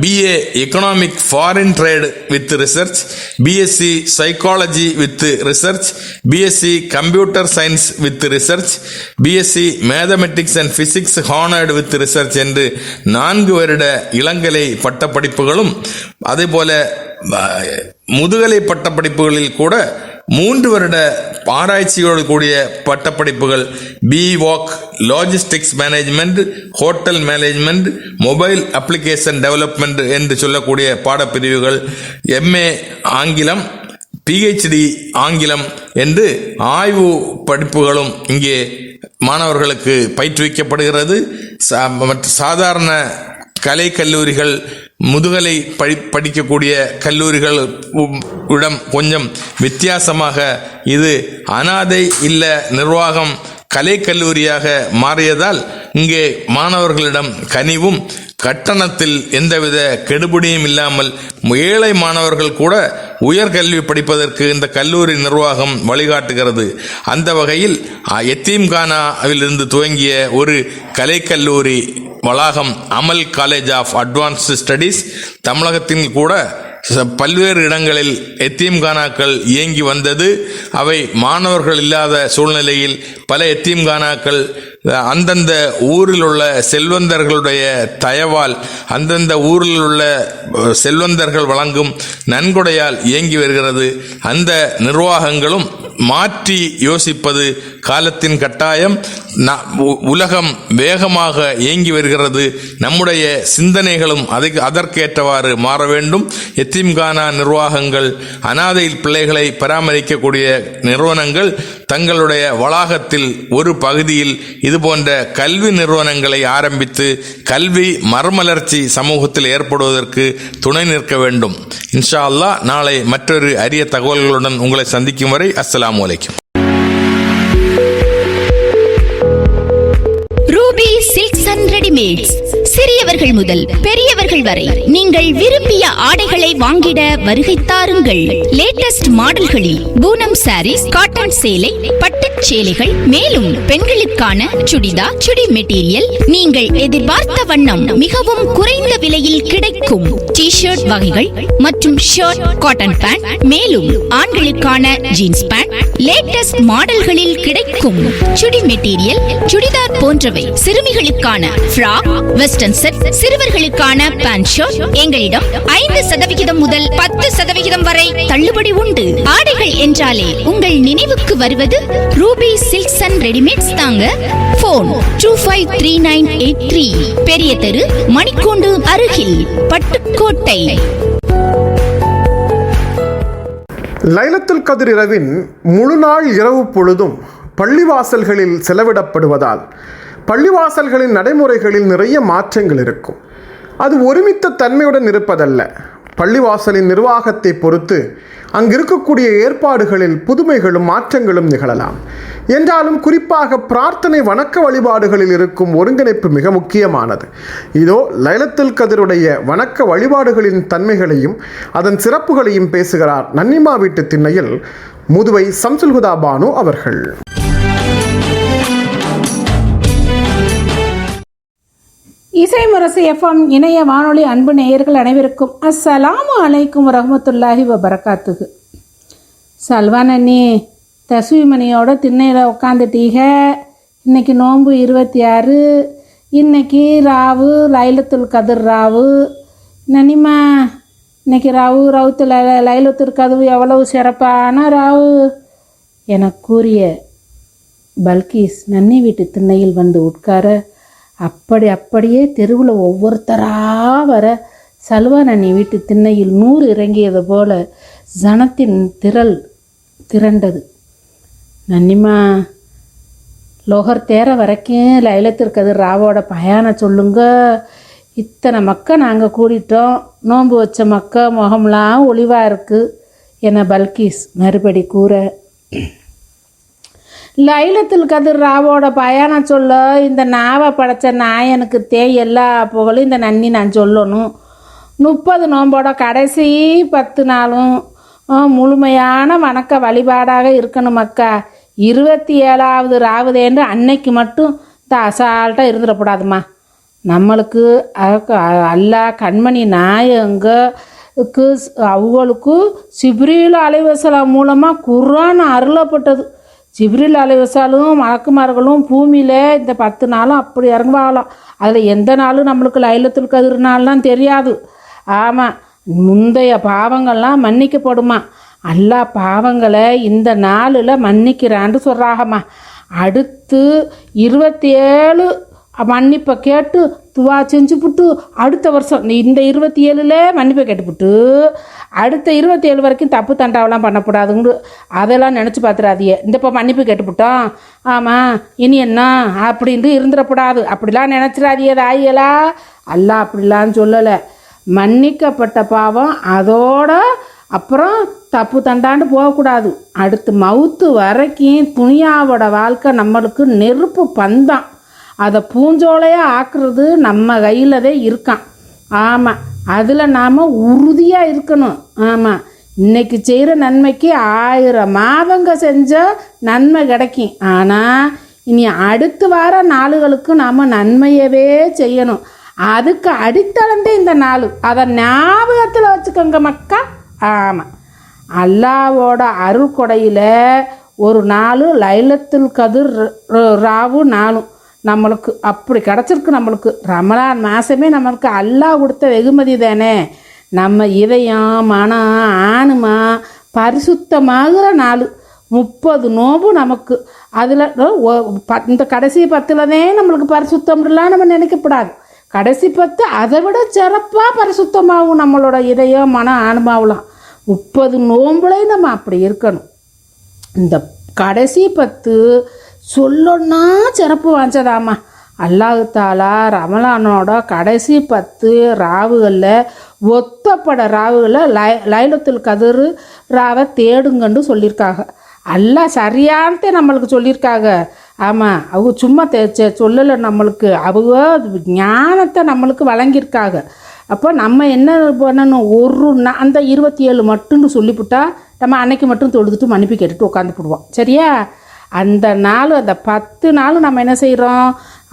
Speaker 13: BA economic foreign trade with research, BSc psychology with research, BSc computer science with research, BSc mathematics and physics honoured with research என்று 4 வருட இளங்கலை பட்டப்படிப்புகளும் அதேபோல முதுகலை பட்டப்படிப்புகளில் கூட 3 வருட ஆராய்ச்சியோடு கூடிய பட்டப்படிப்புகள் BWOC logistics management, hotel management, mobile application development என்று சொல்லக்கூடிய பாடப்பிரிவுகள், MA ஆங்கிலம், PhD ஆங்கிலம் என்று ஆய்வு படிப்புகளும் இங்கே மாணவர்களுக்கு பயிற்றுவிக்கப்படுகிறது. சாதாரண கலை கல்லூரிகள், முதுகலை படிக்கக்கூடிய கல்லூரிகள் இடம் கொஞ்சம் வித்தியாசமாக இது அனாதை இல்ல நிர்வாகம் கலை கல்லூரியாக மாறியதால் இங்கே மாணவர்களிடம் கனிவும் கட்டணத்தில் எந்தவித கெடுபிடியும் இல்லாமல் ஏழை மாணவர்கள் கூட உயர்கல்வி படிப்பதற்கு இந்த கல்லூரி நிர்வாகம் வழிகாட்டுகிறது. அந்த வகையில் எத்தீம்கானாவில் இருந்து துவங்கிய ஒரு கலைக்கல்லூரி வளாகம் அமல் காலேஜ் ஆஃப் அட்வான்ஸ்டு ஸ்டடீஸ் தமிழகத்தில் கூட பல்வேறு இடங்களில் எத்தீம்கானாக்கள் இயங்கி வந்தது. அவை மாணவர்கள் இல்லாத சூழ்நிலையில் பல எத்தீம்கானாக்கள் அந்தந்த ஊரில் உள்ள செல்வந்தர்களுடைய தயவால் அந்தந்த ஊரில் உள்ள செல்வந்தர்கள் வழங்கும் நன்கொடையால் இயங்கி வருகிறது. அந்த நிர்வாகங்களும் மாற்றி யோசிப்பது காலத்தின் கட்டாயம். உலகம் வேகமாக இயங்கி வருகிறது. நம்முடைய சிந்தனைகளும் அதற்கேற்றவாறு மாற வேண்டும். எத்தீம்கானா நிர்வாகங்கள், அனாதை பிள்ளைகளை பராமரிக்கக்கூடிய நிறுவனங்கள் தங்களுடைய வளாகத்தில் ஒரு பகுதியில் இதுபோன்ற கல்வி நிறுவனங்களை ஆரம்பித்து கல்வி மறுமலர்ச்சி சமூகத்தில் ஏற்படுவதற்கு துணை நிற்க வேண்டும். இன்ஷா அல்லாஹ் நாளை மற்றொரு அரிய தகவல்களுடன் உங்களை சந்திக்கும் வரை அஸ்ஸலாமு அலைக்கும்.
Speaker 14: Ruby silks and readymades. சிறியவர்கள் முதல் பெரியவர்கள் வரை நீங்கள் விரும்பிய ஆடைகளை வாங்கிட வருகை தாருங்கள். லேட்டஸ்ட் மாடல்களில் பூனம் சாரீஸ், காட்டன் சேலை, பட்டுச் சேலைகள், மேலும் பெண்களுக்கான சுடிதா, சுடி மெட்டீரியல் நீங்கள் எதிர்பார்த்த வண்ணம் மிகவும் குறைந்த விலையில் கிடைக்கும். டி ஷர்ட் வகைகள் மற்றும் ஷர்ட், காட்டன் பேண்ட், மேலும் ஆண்களுக்கான ஜீன்ஸ் பேண்ட் லேட்டஸ்ட் மாடல்களில் கிடைக்கும். சுடி மெட்டீரியல், சுடிதார் போன்றவை, சிறுமிகளுக்கான ஃப்ராக், வெஸ்டர்ன் செட், சிறுவர்களுக்கான பேண்ட் ஷர்ட் எங்களிடம் 5% முதல் 10% வரை தள்ளுபடி உண்டு. ஆடைகள் என்றாலே உங்கள் நினைவுக்கு வருவது ரூபி சில்க்ஸ் அண்ட் ரெடிமேட்ஸ் தாங்க. போன் 253983, பெரிய தெரு, மணிக்கூண்டு அருகில், பட்டுக்கோட்டை.
Speaker 4: லைலத்துல் கத்ர் இரவின் முழு நாள் இரவு பொழுதும் பள்ளிவாசல்களில் செலவிடப்படுவதால் பள்ளிவாசல்களின் நடைமுறைகளில் நிறைய மாற்றங்கள் இருக்கும். அது ஒருமித்த தன்மையுடன் இருப்பதல்ல. பள்ளிவாசலின் நிர்வாகத்தை பொறுத்து அங்கிருக்கக்கூடிய ஏற்பாடுகளில் புதுமைகளும் மாற்றங்களும் நிகழலாம். என்றாலும் குறிப்பாக பிரார்த்தனை, வணக்க வழிபாடுகளில் இருக்கும் ஒருங்கிணைப்பு மிக முக்கியமானது. இதோ லைலத்துல் கத்ருடைய வணக்க வழிபாடுகளின் தன்மைகளையும் அதன் சிறப்புகளையும் பேசுகிறார் நன்னிமா வீட்டு திண்ணையில் முதுவை சம்சுல் ஹுதா பானு அவர்கள்.
Speaker 15: இசை முரசு எஃப்எம் இணைய வானொலி அன்பு நேயர்கள் அனைவருக்கும் அஸ்ஸலாமு அலைக்கும் வரஹ்மத்துல்லாஹி வபரகாத்துஹு. சல்வான் அண்ணி தஸ்வீமணியோட திண்ணையில் உட்காந்துட்டீங்க. இன்றைக்கி நோன்பு 26. இன்றைக்கி ராவு லைலத்துல் கத்ர் ராவு. நனிமா இன்றைக்கி ரவுத்தில் லைலத்துல் கத்ர் எவ்வளவு சிறப்பான ராவு என கூறிய பல்கீஸ் நன்னி வீட்டு திண்ணையில் வந்து உட்கார அப்படியே தெருவில் ஒவ்வொருத்தராக வர சல்வான் அண்ணி வீட்டு திண்ணையில் 100 இறங்கியது போல ஜனத்தின் திரண்டது. நன்னிமா லோகர் தேர வரைக்கும் லைலத்துல் கத்ர் ராவோட பயானம் சொல்லுங்க. இத்தனை மக்க நாங்கள் கூடிட்டோம். நோன்பு வச்ச மக்க முகம்லாம் ஒளிவாக இருக்குது என பல்கீஸ் மறுபடி கூற, லைலத்துல் கத்ர் ராவோட பயானம் சொல்ல இந்த நாவை படைச்ச நாயனுக்கு எல்லா புகழும் இந்த நன்னி நான் சொல்லணும். 30 நோம்போட கடைசி 10 நாளும் முழுமையான வணக்க வழிபாடாக இருக்கணும் மக்கா. 27வது ராவுதேன்று அன்னைக்கு மட்டும் இந்த அசால்ட்டாக இருந்துடக்கூடாதுமா. நம்மளுக்கு அல்லா கண்மணி நாயங்களுக்கு அவங்களுக்கு ஜிப்ரீல் அலைஹிஸ்ஸலாம் மூலமாக குர்ஆன் அருளப்பட்டது. ஜிப்ரீல் அலைஹிஸ்ஸலாமும் மலக்குமார்களும் பூமியில் இந்த 10 நாளும் அப்படி இறங்குவாங்களாம். அதில் எந்த நாளும் நம்மளுக்கு லைலத்துல் கத்ர் நாள்லாம் தெரியாது. ஆமாம், முந்தைய பாவங்கள்லாம் மன்னிக்கப்படுமா. எல்லா பாவங்களை இந்த நாளில் மன்னிக்கிறான்னு சொல்கிறாங்கம்மா. அடுத்து 27 மன்னிப்பை கேட்டு துவா செஞ்சுப்புட்டு அடுத்த வருஷம் இந்த 27ல் மன்னிப்பை கேட்டுப்புட்டு அடுத்த 27 வரைக்கும் தப்பு தண்டாவெல்லாம் பண்ணக்கூடாதுங்க. அதெல்லாம் நினச்சி பார்த்துடாதீங்க. இந்த இப்போ மன்னிப்பு கேட்டுப்புட்டோம், ஆமாம் இனி என்ன அப்படின்ட்டு இருந்துடக்கூடாது. அப்படிலாம் நினச்சிடாதீங்க தாயிகளா. அல்லா அப்படிலாம் சொல்லலை. மன்னிக்கப்பட்ட பாவம் அதோட அப்புறம் தப்பு தண்டாண்டு போகக்கூடாது. அடுத்து மவுத்து வரைக்கும் துனியாவோட வாழ்க்கை நம்மளுக்கு நெருப்பு பந்தான். அதை பூஞ்சோலையாக ஆக்குறது நம்ம கையில் தான் இருக்கான். ஆமாம், அதில் நாம் உறுதியாக இருக்கணும். ஆமாம், இன்னைக்கு செய்கிற நன்மைக்கு 1000 மாதங்க செஞ்ச நன்மை கிடைக்கும். ஆனால் இனி அடுத்து வர நாளுகளுக்கு நாம் நன்மையவே செய்யணும். அதுக்கு அடித்தளந்தே இந்த நாள். அதை ஞாபகத்தில் வச்சுக்கோங்க மக்கா. ஆமாம், அல்லாவோட அருள் கொடையில் ஒரு நாள் லைலத்துல் கதிர் ராவு நாளும் நம்மளுக்கு அப்படி கிடச்சிருக்கு. நம்மளுக்கு ரமலான் மாதமே நம்மளுக்கு அல்லாஹ் கொடுத்த வெகுமதி தானே. நம்ம இதயம் மனம் ஆணுமா பரிசுத்தமாகிற நாள். 30 நோம்பு நமக்கு. அதில் இந்த கடைசி 10 நம்மளுக்கு பரிசுத்தம்லாம் நம்ம நினைக்கப்படாது. கடைசி 10 அதை விட சிறப்பாக பரிசுத்தமாகும் நம்மளோட இதயம் மனம் ஆணுமாவலாம். 30 நோம்புலையும் நம்ம அப்படி இருக்கணும். இந்த கடைசி 10 சொல்லணுன்னா சிறப்பு வாஞ்சதாம்மா. அல்லாஹ் தாலா ரமலானோட கடைசி 10 ராவுகளில் ஒத்தப்பட ராவுகளில் லைலத்துல் கதிர் ராவை தேடுங்கன்னு சொல்லியிருக்காங்க. அல்லாஹ் சரியானதே நம்மளுக்கு சொல்லியிருக்காங்க. ஆமாம், அவங்க சும்மா சொல்லலை நம்மளுக்கு, அவங்க ஞானத்தை நம்மளுக்கு வழங்கியிருக்காங்க. அப்போ நம்ம என்ன பண்ணணும், அந்த 27 மட்டும்னு சொல்லிவிட்டா நம்ம அன்னைக்கு மட்டும் தொழுதுட்டு மன்னிப்பு கேட்டுட்டு உட்காந்துப்பிடுவோம். சரியா? அந்த நாள் அந்த 10 நாள் நம்ம என்ன செய்கிறோம்,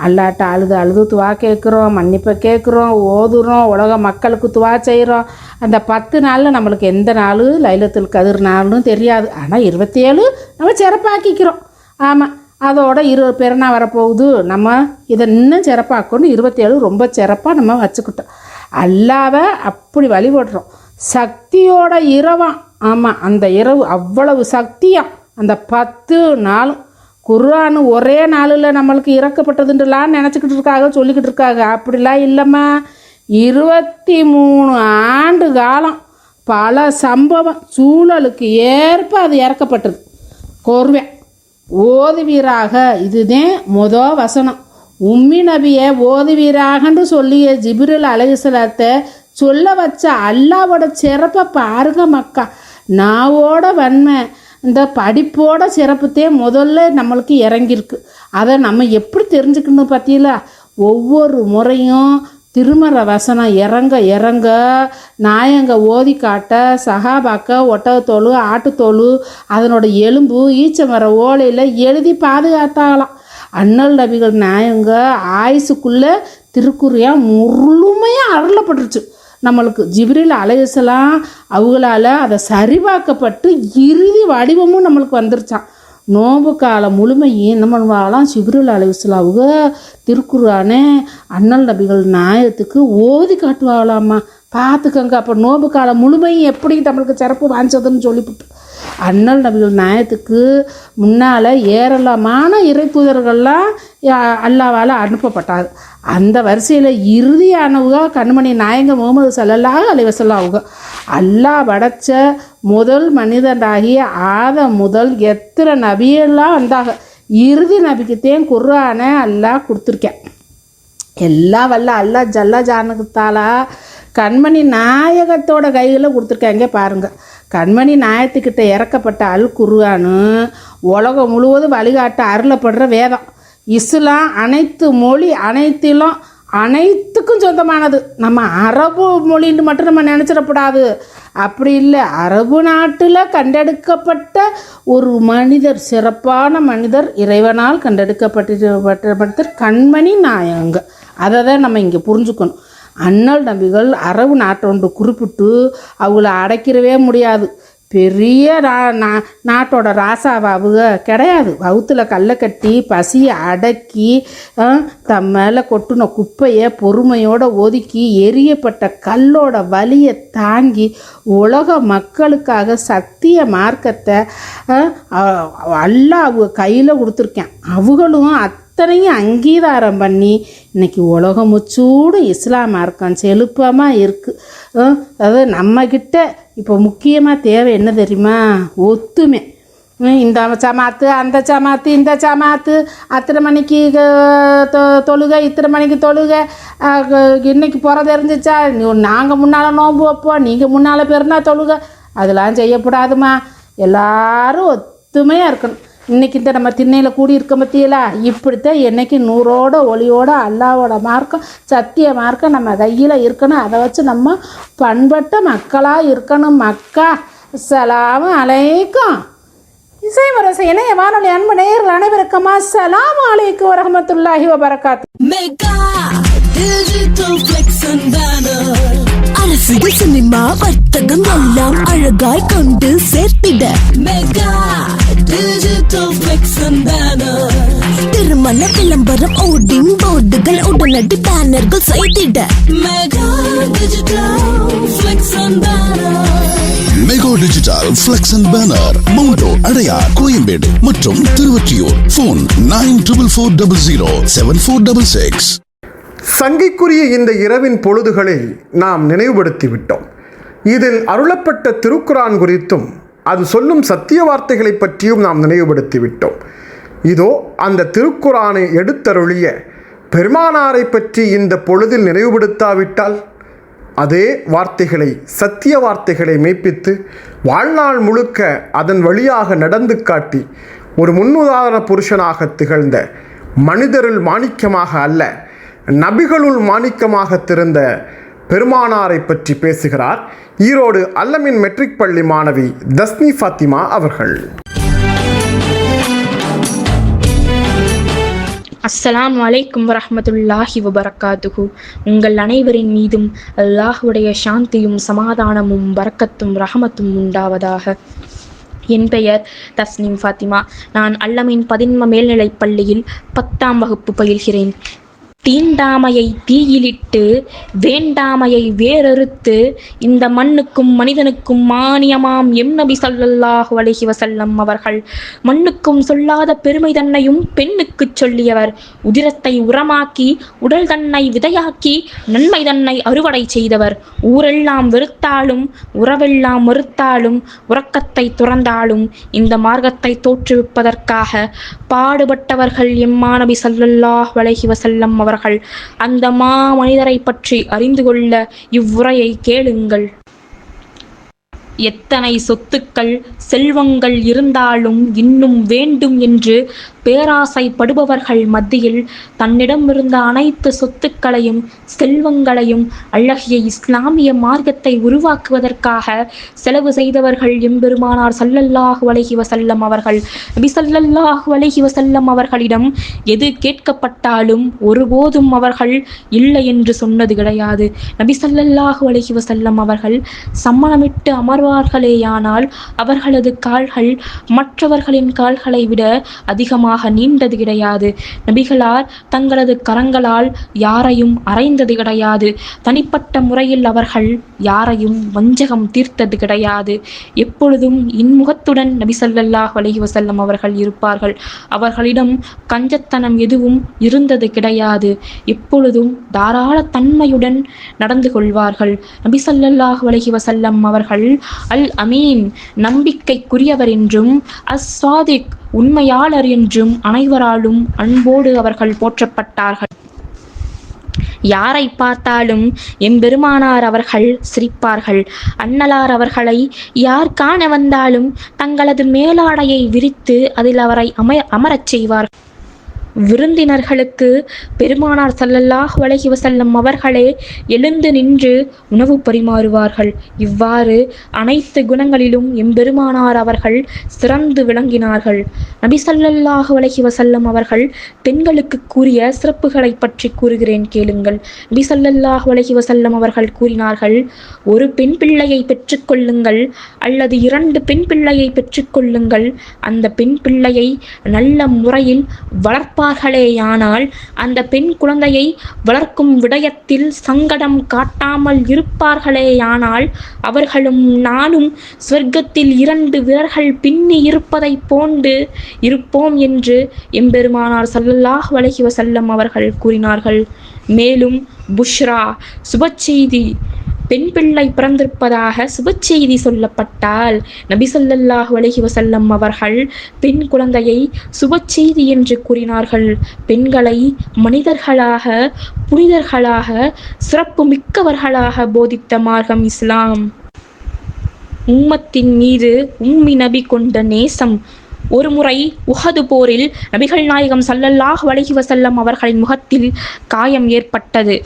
Speaker 15: அல்லாட்ட அழுது துவா கேட்குறோம், மன்னிப்பை கேட்குறோம், ஓதுறோம், உலக மக்களுக்கு துவா செய்கிறோம். அந்த 10 நாளில் நம்மளுக்கு எந்த நாள் லைலத்துல் கதிர் நாள்னு தெரியாது. ஆனால் 27 நம்ம சிறப்பாக்கிக்கிறோம். ஆமாம், அதோட 20 பேருனா வரப்போகுது. நம்ம இதை இன்னும் சிறப்பாக்கணும். 27 ரொம்ப சிறப்பாக நம்ம வச்சுக்கிட்டோம். அல்லாவை அப்படி வழிபடுறோம். சக்தியோட இரவாம். ஆமாம், அந்த இரவு அவ்வளவு சக்தியாக அந்த 10 நாளும். குர்ஆன் ஒரே நாளில் நம்மளுக்கு இறக்கப்பட்டதுன்றலாம் நினச்சிக்கிட்டு இருக்காங்க, சொல்லிக்கிட்டு இருக்காங்க. அப்படிலாம் இல்லைம்மா. 23 ஆண்டு காலம் பல சம்பவம் சூழலுக்கு ஏற்ப அது இறக்கப்பட்டது. கோர்வேன் ஓதுவீராக, இதுதான் வசனம். உம்மி நபியை ஓதுவீராகன்னு சொல்லிய ஜிப்ரீல் அலைஹிஸ்ஸலாத்தை சொல்ல வச்ச அல்லாவோட சிறப்பை பாருங்க மக்கா. நாவோட வன்மை இந்த படிப்போட சிறப்புத்தே முதல்ல நம்மளுக்கு இறங்கியிருக்கு. அதை நம்ம எப்படி தெரிஞ்சுக்கணும் பார்த்தீங்களா? ஒவ்வொரு முறையும் திருமற வசனம் இறங்க இறங்க நாயங்க ஓதி காட்ட சஹாபாக்க ஒட்டகத்தோல் ஆட்டுத்தோல் அதனோட எலும்பு ஈச்ச மர ஓலையில் எழுதி பாதுகாத்தாகலாம். அண்ணல் நபிகள் நாயங்க ஆயுசுக்குள்ளே திருக்குறியாக முழுமையாக அருளப்பட்டுருச்சு நம்மளுக்கு. ஜிப்ரீல் அலைஹிஸ்ஸலாம் அவங்களால அதை சரிபார்க்கப்பட்டு இறுதி வடிவமும் நம்மளுக்கு வந்துருச்சான். நோம்பு காலம் முழுமையும் என்ன பண்ணுவாங்களாம், ஜிப்ரீல் அலைஹிஸ்ஸலாம் அவங்க திருக்குறானே அண்ணல் நபிகள் நாயத்துக்கு ஓதி காட்டுவாங்களாம்மா. பார்த்துக்கங்க. அப்போ நோம்பு காலம் முழுமையும் எப்படி நம்மளுக்கு சிறப்பு வாஞ்சதுன்னு சொல்லிவிட்டு அண்ணல் நபிகள் நாயத்துக்கு முன்னால் ஏராளமான இறை தூதர்கள்லாம் அல்லாவால் அனுப்பப்பட்டாங்க. அந்த வரிசையில் இறுதியானவங்க கண்மணி நாயங்க முகமது ஸல்லல்லாஹு அலைஹி வஸல்லம் அவங்க. அல்லாஹ் படைச்ச முதல் மனிதனாகிய ஆதம் முதல் எத்தனை நபியெல்லாம் வந்தாங்க. இறுதி நபிக்குத்தேன் குர்ஆனை அல்லாஹ் கொடுத்துருக்கேன். எல்லாம் வல்ல அல்லாஹ் ஜல்லா ஜானகத்தாலா கண்மணி நாயகத்தோட கையில் கொடுத்துருக்காங்க பாருங்கள். கண்மணி நாயத்துக்கிட்ட இறக்கப்பட்ட அல் குர்ஆனு உலகம் முழுவதும் வழிகாட்ட அருளப்படுற வேதம். இஸ்லாம் அனைத்து மொழி அனைத்துக்கும் சொந்தமானது. நம்ம அரபு மொழின்னு மட்டும் நம்ம நினச்சிடக்கூடாது. அப்படி இல்லை, அரபு நாட்டில் கண்டெடுக்கப்பட்ட ஒரு மனிதர், சிறப்பான மனிதர், இறைவனால் கண்டெடுக்கப்பட்ட கண்மணி நாயகங்க. அதை தான் நம்ம இங்கே புரிஞ்சுக்கணும். அண்ணல் நபிகள் அரபு நாட்டொன்று குறிப்பிட்டு அவங்கள அடைக்கிறவே முடியாது. பெரிய நாட்டோட ராசாவை அவங்க கிடையாது. வவுத்தில் கல்லை கட்டி பசியை அடக்கி தம் மேலே கொட்டின குப்பையை பொறுமையோடு ஒதுக்கி எரியப்பட்ட கல்லோட வலியை தாங்கி உலக மக்களுக்காக சத்திய மார்க்கத்தை அல்லாஹ் அவங்க கையில் கொடுத்துருக்கேன். அவங்களும் அத்தனையும் அங்கீகாரம் பண்ணி இன்றைக்கி உலகம் முச்சூடு இஸ்லாம் மார்க்கம் செழுப்பமாக இருக்குது. அது நம்மக்கிட்ட இப்போ முக்கியமாக தேவை என்ன தெரியுமா? ஒத்துமை. இந்த சமாத்து அந்த சமாத்து இந்த சமாத்து அத்தனை மணிக்கு தொழுகை இத்தனை மணிக்கு தொழுகை இன்னைக்கு பிறந்த இருந்துச்சா நாங்கள் முன்னால் நோன்பு வைப்போம் நீங்கள் முன்னால் பெருனா தொழுகை அதெல்லாம் செய்யக்கூடாதுமா. எல்லாரும் ஒத்துமையாக இருக்கணும். இன்றைக்கி இந்த நம்ம திண்ணையில் கூடி இருக்க பற்றியலா இப்படித்தான் என்னைக்கு நூறோட ஒளியோட அல்லாவோட மார்க்கம் சத்திய மார்க்கம் நம்ம கையில் இருக்கணும். அதை வச்சு நம்ம பண்பட்ட மக்களாக இருக்கணும். மக்கா அஸ்ஸலாமு அலைக்கும். இசை முரசு இணைய வானொலி அன்பு நேயர்கள் அனைவருக்கும் அஸ்ஸலாமு அலைக்கும் வரஹ்மத்துல்லாஹி வபரகாத்து.
Speaker 16: அரசியல் சினிமா வர்த்தகம் எல்லாம் அழகாய் கொண்டு சேர்த்திட mega digital flex and banner. திருமண விளம்பரம் ஓடிங் போர்டுகள் உடனடி பேனர்கள் செய்திட mega digital flex and banner.
Speaker 17: Mega digital flex and banner மவுண்டோ, அடையார், கோயம்பேடு மற்றும் திருவொற்றியூர். போன் 94400746.
Speaker 4: சங்கைக்குரிய இந்த இரவின் பொழுதுகளை நாம் நினைவுபடுத்தி விட்டோம். இதில் அருளப்பட்ட திருக்குரான் குறித்தும் அது சொல்லும் சத்திய வார்த்தைகளை பற்றியும் நாம் நினைவுபடுத்தி விட்டோம். இதோ அந்த திருக்குரானை எடுத்தருளிய பெருமானாரை பற்றி இந்த பொழுதில் நினைவுபடுத்தாவிட்டால் அதே வார்த்தைகளை சத்திய வார்த்தைகளை மெய்ப்பித்து வாழ்நாள் முழுக்க அதன் வழியாக நடந்து காட்டி ஒரு முன்னுதாரண புருஷனாக திகழ்ந்த மனிதருள் மாணிக்கமாக அல்ல நபிகளுள் மாணிக்கமாக திறந்த பெருமானாரை பற்றி பேசுகிறார் ஈரோடு அல்லமின் மெட்ரிக் பள்ளி மாணவி தஸ்னி ஃபாத்திமா அவர்கள்.
Speaker 18: அஸ்ஸலாமு அலைக்கும் வரஹ்மத்துல்லாஹி வபரகாத்துஹு. உங்கள் அனைவரின் மீதும் அல்லாஹ்வுடைய சாந்தியும் சமாதானமும் பரக்கத்தும் ரஹமத்தும் உண்டாவதாக. என் பெயர் தஸ்னீம் ஃபாத்திமா. நான் அல்லமின் 11 மேல்நிலைப் பள்ளியில் 10ஆம் வகுப்பு பயில்கிறேன். தீண்டாமையை தீயிலிட்டு வேண்டாமையை வேறறுத்து இந்த மண்ணுக்கும் மனிதனுக்கும் மானியமாம் எம் நபி ஸல்லல்லாஹு அலைஹி வஸல்லம் அவர்கள் மண்ணுக்கும் சொல்லாத பெருமை தன்னையும் பெண்ணுக்கு சொல்லியவர். உதிரத்தை உரமாக்கி உடல் தன்னை விதையாக்கி நன்மை தன்னை அறுவடை செய்தவர். ஊரெல்லாம் வெறுத்தாலும் உறவெல்லாம் மறுத்தாலும் உறக்கத்தை துறந்தாலும் இந்த மார்க்கத்தை தோற்றுவிப்பதற்காக பாடுபட்டவர்கள் எம்மா நபி ஸல்லல்லாஹு அலைஹி வஸல்லம் அவர்கள். அந்த மனிதரை பற்றி அறிந்து கொள்ள இவ்வுரையை கேளுங்கள். எத்தனை சொத்துக்கள் செல்வங்கள் இருந்தாலும் இன்னும் வேண்டும் என்று பேராசைப்படுபவர்கள் மத்தியில் தன்னிடமிருந்த அனைத்து சொத்துக்களையும் செல்வங்களையும் அழகிய இஸ்லாமிய மார்க்கத்தை உருவாக்குவதற்காக செலவு செய்தவர்கள் எம்பெருமானார் ஸல்லல்லாஹு அலைஹி வஸல்லம் அவர்கள். நபி ஸல்லல்லாஹு அலைஹி வஸல்லம் அவர்களிடம் எது கேட்கப்பட்டாலும் ஒருபோதும் அவர்கள் இல்லை என்று சொன்னது கிடையாது. நபி ஸல்லல்லாஹு அலைஹி வஸல்லம் அவர்கள் சம்மணமிட்டு அமர்வார்களேயானால் அவர்களது கால்கள் மற்றவர்களின் கால்களை விட அதிகமாக நீண்டது கிடையாது. நபிகளார் தங்களது கரங்களால் யாரையும் அறைந்தது கிடையாது. தனிப்பட்ட முறையில் அவர்கள் யாரையும் வஞ்சகம் தீர்த்தது கிடையாது. எப்பொழுதும் இன்முகத்துடன் நபி ஸல்லல்லாஹு அலைஹி வஸல்லம் அவர்கள் இருப்பார்கள். அவர்களிடம் கஞ்சத்தனம் எதுவும் இருந்தது கிடையாது. எப்பொழுதும் தாராள தன்மையுடன் நடந்து கொள்வார்கள். நபி ஸல்லல்லாஹு அலைஹி வஸல்லம் அவர்கள் அல் அமீன் நம்பிக்கைக்குரியவர் என்றும் அஸ்-சாதிக் உண்மையாளர் என்றும் அனைவராலும் அன்போடு அவர்கள் போற்றப்பட்டார்கள். யாரை பார்த்தாலும் எம்பெருமானார் அவர்கள் சிரிப்பார்கள். அன்னலார் அவர்களை யார் காண வந்தாலும் தங்களது மேலாடையை விரித்து அதில் அவரை அமரச் செய்வார்கள். விருந்தினர்களுக்கு பெருமானார் ஸல்லல்லாஹு அலைஹி வஸல்லம் அவர்களே எழுந்து நின்று உணவு பரிமாறுவார்கள். இவ்வாறு அனைத்து குணங்களிலும் எம்பெருமானார் அவர்கள் சிறந்து விளங்கினார்கள். நபி ஸல்லல்லாஹு அலைஹி வஸல்லம் அவர்கள் பெண்களுக்கு கூறிய சிறப்புகளை பற்றி கூறுகிறேன் கேளுங்கள். நபி ஸல்லல்லாஹு அலைஹி வஸல்லம் அவர்கள் கூறினார்கள், ஒரு பெண் பிள்ளையை பெற்றுக்கொள்ளுங்கள் அல்லது 2 பெண் பிள்ளையை பெற்றுக்கொள்ளுங்கள். அந்த பெண் பிள்ளையை நல்ல முறையில் வளர்ப்பார்களேயானால் அந்த பெண் குழந்தையை வளர்க்கும் விடயத்தில் சங்கடம் காட்டாமல் இருப்பார்களேயானால் அவர்களும் நானும் சொர்க்கத்தில் 2 விரல்கள் பின்னி இருப்பதை போன்று இருப்போம் என்று எம்பெருமானார் ஸல்லல்லாஹு அலைஹி வஸல்லம் அவர்கள் கூறினார்கள். மேலும் புஷ்ரா சுபச்செய்தி, பெண் பிள்ளை பிறந்திருப்பதாக சுபச்செய்தி சொல்லப்பட்டால் நபி ஸல்லல்லாஹு அலைஹி வஸல்லம் அவர்கள் பெண் குழந்தையை சுபச்செய்தி என்று கூறினார்கள். பெண்களை மனிதர்களாக புனிதர்களாக சிறப்பு மிக்கவர்களாக போதித்த மார்க்கம் இஸ்லாம். உம்மத்தின் மீது உம்மி நபி கொண்ட நேசம் ஒருமுறை உஹது போரில் நபிகள் நாயகம் ஸல்லல்லாஹு அலைஹி வஸல்லம் அவர்களின் முகத்தில் காயம் ஏற்பட்டது,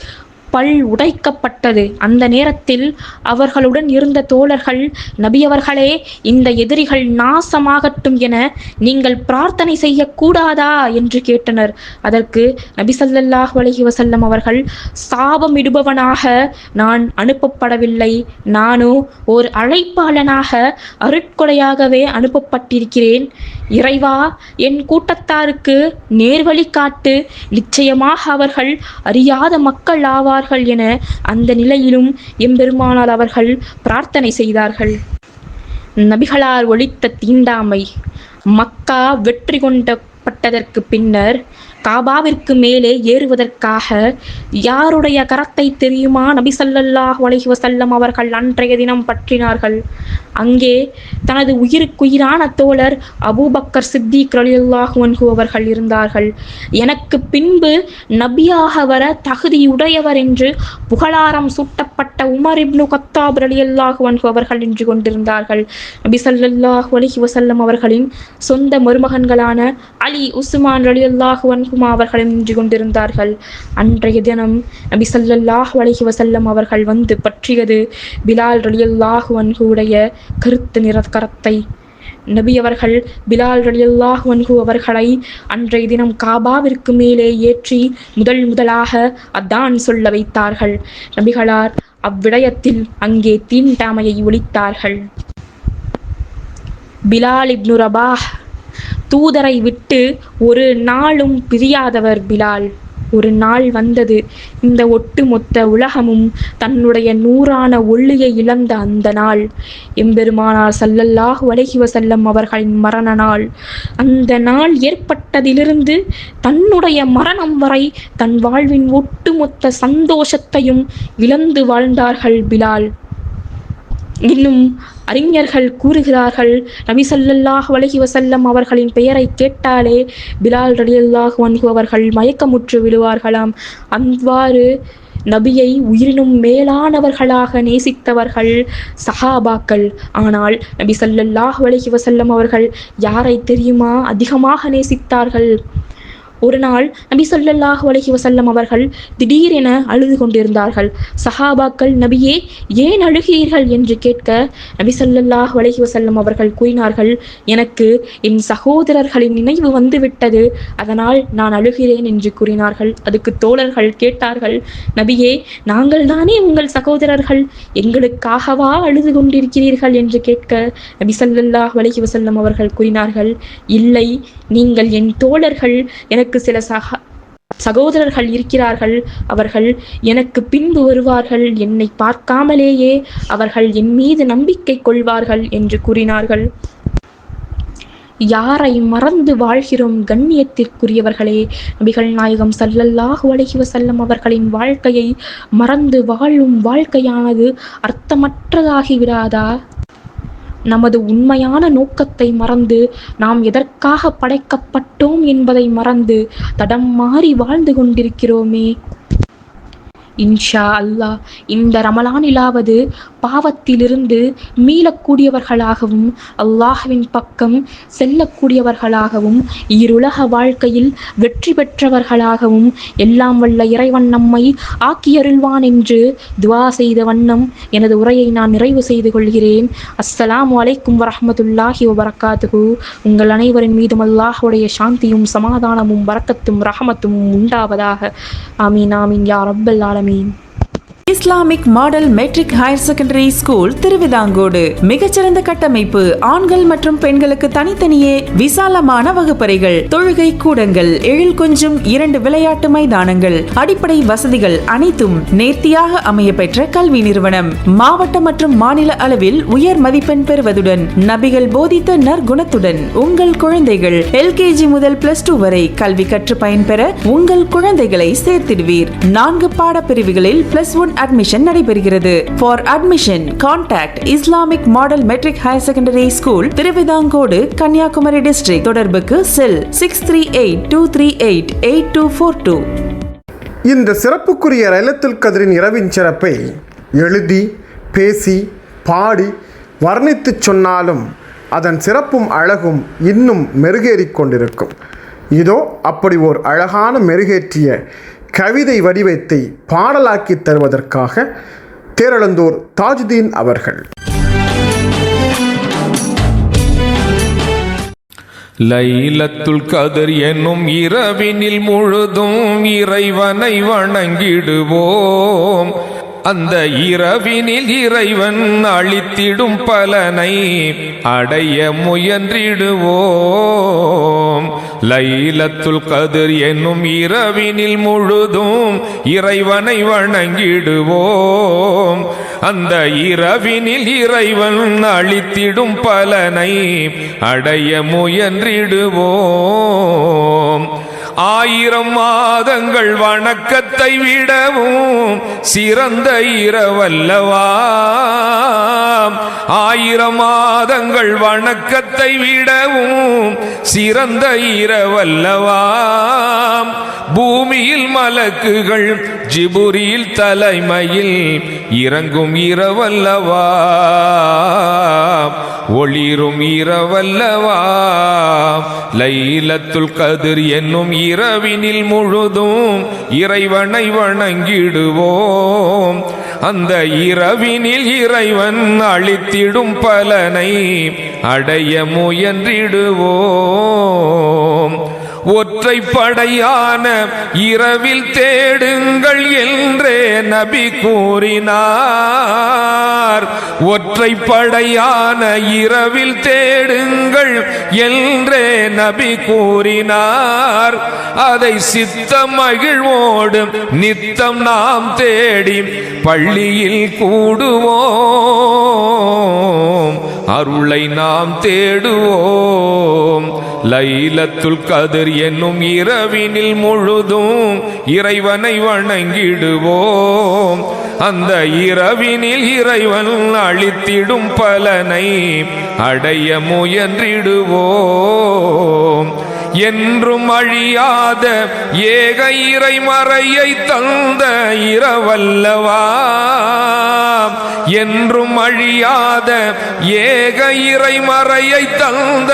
Speaker 18: பல் உடைக்கப்பட்டது. அந்த நேரத்தில் அவர்களுடன் இருந்த தோழர்கள், நபி அவர்களே, இந்த எதிரிகள் நாசமாகட்டும் என நீங்கள் பிரார்த்தனை செய்யக்கூடாதா என்று கேட்டனர். அதற்கு நபி ஸல்லல்லாஹு அலைஹி வஸல்லம் அவர்கள், சாபமிடுபவனாக நான் அனுப்பப்படவில்லை, நானோ ஒரு அழைப்பாளனாக அருட்கொடையாகவே அனுப்பப்பட்டிருக்கிறேன். இறைவா, என் கூட்டத்தாருக்கு நேர்வழி காட்டு, நிச்சயமாக அவர்கள் அறியாத மக்கள் ஆவார்கள் என அந்த நிலையிலும் எம்பெருமானார் அவர்கள் பிரார்த்தனை செய்தார்கள். நபிகளார் ஒழித்த தீண்டாமை. மக்கா வெற்றி கொண்டப்பட்டதற்கு பின்னர் காபாவிற்கு மேலே ஏறுவதற்காக யாருடைய கரத்தை தெரியுமா நபி ஸல்லல்லாஹு அலைஹி வஸல்லம் அவர்கள் அன்றைய தினம் பற்றினார்கள்? அங்கே தனது உயிருக்குயிரான தோழர் அபூபக்கர் சித்திக் ரலியல்லாஹு அன்ஹு அவர்கள் இருந்தார்கள். எனக்கு பின்பு நபியாக வர தகுதியுடையவர் என்று புகழாரம் சூட்டப்பட்ட உமர் இப்னு கத்தாப் ரலியல்லாஹு அன்ஹு அவர்கள் நின்று கொண்டிருந்தார்கள். நபி ஸல்லல்லாஹு அலைஹி வஸல்லம் அவர்களின் சொந்த மருமகன்களான அலி, உஸ்மான் ரலியல்லாஹு அன்ஹு அவர்களும் நின்று கொண்டிருந்தார்கள். அன்றைய தினம் நபி ஸல்லல்லாஹு அலைஹி வஸல்லம் அவர்கள் வந்து பற்றியது பிலால் ரலியல்லாஹு அன்ஹு உடைய கருத்து நிற கரத்தை. நபி அவர்கள் பிலால் ரலியல்லாஹு அன்ஹு அவர்களை அன்றைய தினம் காபாவிற்கு மேலே ஏற்றி முதலாக அதான் சொல்ல வைத்தார்கள். நபிகளார் அவ்விடயத்தில் அங்கே தீண்டாமையை ஒழித்தார்கள். பிலால் இப்னு ரபாஹ் தூதரை விட்டு ஒரு நாளும் பிரியாதவர் பிலால். ஒரு நாள் வந்தது, இந்த ஒட்டுமொத்த உலகமும் தன்னுடைய நூறான ஒளியை இழந்த அந்த நாள். எம்பெருமானார் ஸல்லல்லாஹு அலைஹி வஸல்லம் அவர்களின் மரண நாள். அந்த நாள் ஏற்பட்டதிலிருந்து தன்னுடைய மரணம் வரை தன் வாழ்வின் ஒட்டுமொத்த சந்தோஷத்தையும் இழந்து வாழ்ந்தார்கள் பிலால். இன்னும் அறிஞர்கள் கூறுகிறார்கள், நபி ஸல்லல்லாஹு அலைஹி வஸல்லம் அவர்களின் பெயரை கேட்டாலே பிலால் ரலியல்லாஹு அன்ஹு அவர்கள் மயக்கமுற்று விழுவார்களாம். அவ்வாறு நபியை உயிரினும் மேலானவர்களாக நேசித்தவர்கள் சஹாபாக்கள். ஆனால் நபி ஸல்லல்லாஹு அலைஹி வஸல்லம் அவர்கள் யாரை தெரியுமா அதிகமாக நேசித்தார்கள்? ஒரு நாள் நபி ஸல்லல்லாஹு அலைஹி வஸல்லம் அவர்கள் திடீரென அழுது கொண்டிருந்தார்கள். சஹாபாக்கள், நபியே, ஏன் அழுகிறீர்கள் என்று கேட்க நபி ஸல்லல்லாஹு அலைஹி வஸல்லம் அவர்கள் கூறினார்கள், எனக்கு என் சகோதரர்களின் நினைவு வந்துவிட்டது, அதனால் நான் அழுகிறேன் என்று கூறினார்கள். அதுக்கு தோழர்கள் கேட்டார்கள், நபியே, நாங்கள் தானே உங்கள் சகோதரர்கள், எங்களுக்காகவா அழுது கொண்டிருக்கிறீர்கள் என்று கேட்க நபி ஸல்லல்லாஹு அலைஹி வஸல்லம் அவர்கள் கூறினார்கள், இல்லை, நீங்கள் என் தோழர்கள், எனக்கு சில சகோதரர்கள் இருக்கிறார்கள், அவர்கள் எனக்கு பின்பு வருவார்கள், என்னை பார்க்காமலேயே அவர்கள் என் மீது நம்பிக்கை கொள்வார்கள் என்று கூறினார்கள். யாரை மறந்து வாழ்கிறோம் கண்ணியத்திற்குரியவர்களே? நபிகள் நாயகம் ஸல்லல்லாஹு அலைஹி வஸல்லம் அவர்களின் வாழ்க்கையை மறந்து வாழும் வாழ்க்கையானது அர்த்தமற்றதாகிவிடாதா? நமது உண்மையான நோக்கத்தை மறந்து, நாம் எதற்காக படைக்கப்பட்டோம் என்பதை மறந்து தடம் மாறி வாழ்ந்து கொண்டிருக்கிறோமே. இன்ஷா அல்லாஹ் இந்த ரமலானிலாவது பாவத்திலிருந்து மீளக்கூடியவர்களாகவும் அல்லாஹ்வின் பக்கம் செல்லக்கூடியவர்களாகவும் இருளக வாழ்க்கையில் வெற்றி பெற்றவர்களாகவும் எல்லாம் வல்ல இறைவன் நம்மை ஆக்கியருள்வான் என்று துவா செய்த வண்ணம் எனது உரையை நான் நிறைவு செய்து கொள்கிறேன். அஸ்ஸலாமு அலைக்கும் வரஹ்மத்துல்லாஹி வபரகாத்துஹு. உங்கள் அனைவரின் மீதும் அல்லாஹ்வுடைய சாந்தியும் சமாதானமும் பரக்கத்தும் ரஹமத்தும் உண்டாவதாக. ஆமீன் ஆமீன் யா ரப்பல் ஆலமீன்.
Speaker 1: Islamic model matric higher secondary school Thiruvithancode. மிகச்சிறந்த கட்டமைப்பு, ஆண்கள் மற்றும் பெண்களுக்கு தனித்தனியே விசாலமான வகுப்பறைகள், தொழுகை கூடங்கள், எழில் கொஞ்சும் 2 விளையாட்டு மைதானங்கள், அடிப்படை வசதிகள் அனைத்தும் நேர்த்தியாக அமைய பெற்ற கல்வி நிறுவனம். மாவட்ட மற்றும் மாநில அளவில் உயர் மதிப்பெண் பெறுவதுடன் நபிகள் போதித்த நற்குணத்துடன் உங்கள் குழந்தைகள் LKG முதல் +2 வரை கல்வி கற்று பயன்பெற உங்கள் குழந்தைகளை சேர்த்திடுவீர். 4 பாடப்பிரிவுகளில் +1 admission நடைபெறுகிறது. For admission, contact Islamic Model Metric Higher Secondary School, Thiruvithancode, Kanyakumari district. தொடர்புக்கு செல் 6382388242.
Speaker 4: இந்த சிறப்புக்குரிய லைலத்துல் கத்ரின் இரவின் சிறப்பை எழுதி, பேசி, பாடி, வர்ணித்து சொன்னாலும் அதன் சிறப்பும் அழகும் இன்னும் மெருகேறிக் கொண்டிருக்கும். இதோ அப்படி ஓர் அழகான மெருகேற்றிய கவிதை வடிவத்தை பாடலாக்கி தருவதற்காக தேரழந்தூர் தாஜுதீன் அவர்கள்.
Speaker 19: லைலத்துல் கத்ர் என்னும் இரவினில் முழுதும் இறைவனை வணங்கிடுவோம். அந்த இரவினில் இறைவன் அளித்திடும் பலனை அடைய முயன்றிடுவோம். லைலத்துல் கத்ர் என்னும் இரவினில் முழுதும் இறைவனை வணங்கிடுவோம். அந்த இரவினில் இறைவன் அளித்திடும் பலனை அடைய முயன்றிடுவோம். 1000 மாதங்கள் வணக்கத்தை விடவும் சிறந்த இரவல்லவா. 1000 மாதங்கள் வணக்கத்தை விடவும் சிறந்த இரவல்லவா. பூமியில் மலக்குகள் ஜிபுரில் தலைமையில் இறங்கும் இரவல்லவா. ஒளிரும் இரவல்லவா. லைலத்துல் கத்ர் என்னும் இரவினில் முழுதும் இறைவனை வணங்கிடுவோம். அந்த இரவினில் இறைவன் அளித்திடும் பலனை அடைய முயன்றிடுவோம். ஒற்றைப்படையான இரவில் தேடுங்கள் என்றே நபி கூறினார். ஒற்றைப்படையான இரவில் தேடுங்கள் என்றே நபி கூறினார். அதை சித்த மகிழ்வோடு நித்தம் நாம் தேடி பள்ளியில் கூடுவோம். அருளை நாம் தேடுவோம். லைலத்துல் கத்ர் என்னும் இரவினில் முழுதும் இறைவனை வணங்கிடுவோம். அந்த இரவினில் இறைவன் அளித்திடும் பலனை அடைய முயன்றிடுவோம். என்றும் அழியாத ஏக இறைமறையை தந்த இரவல்லவா. என்றும் அழியாத ஏக இறைமறையை தந்த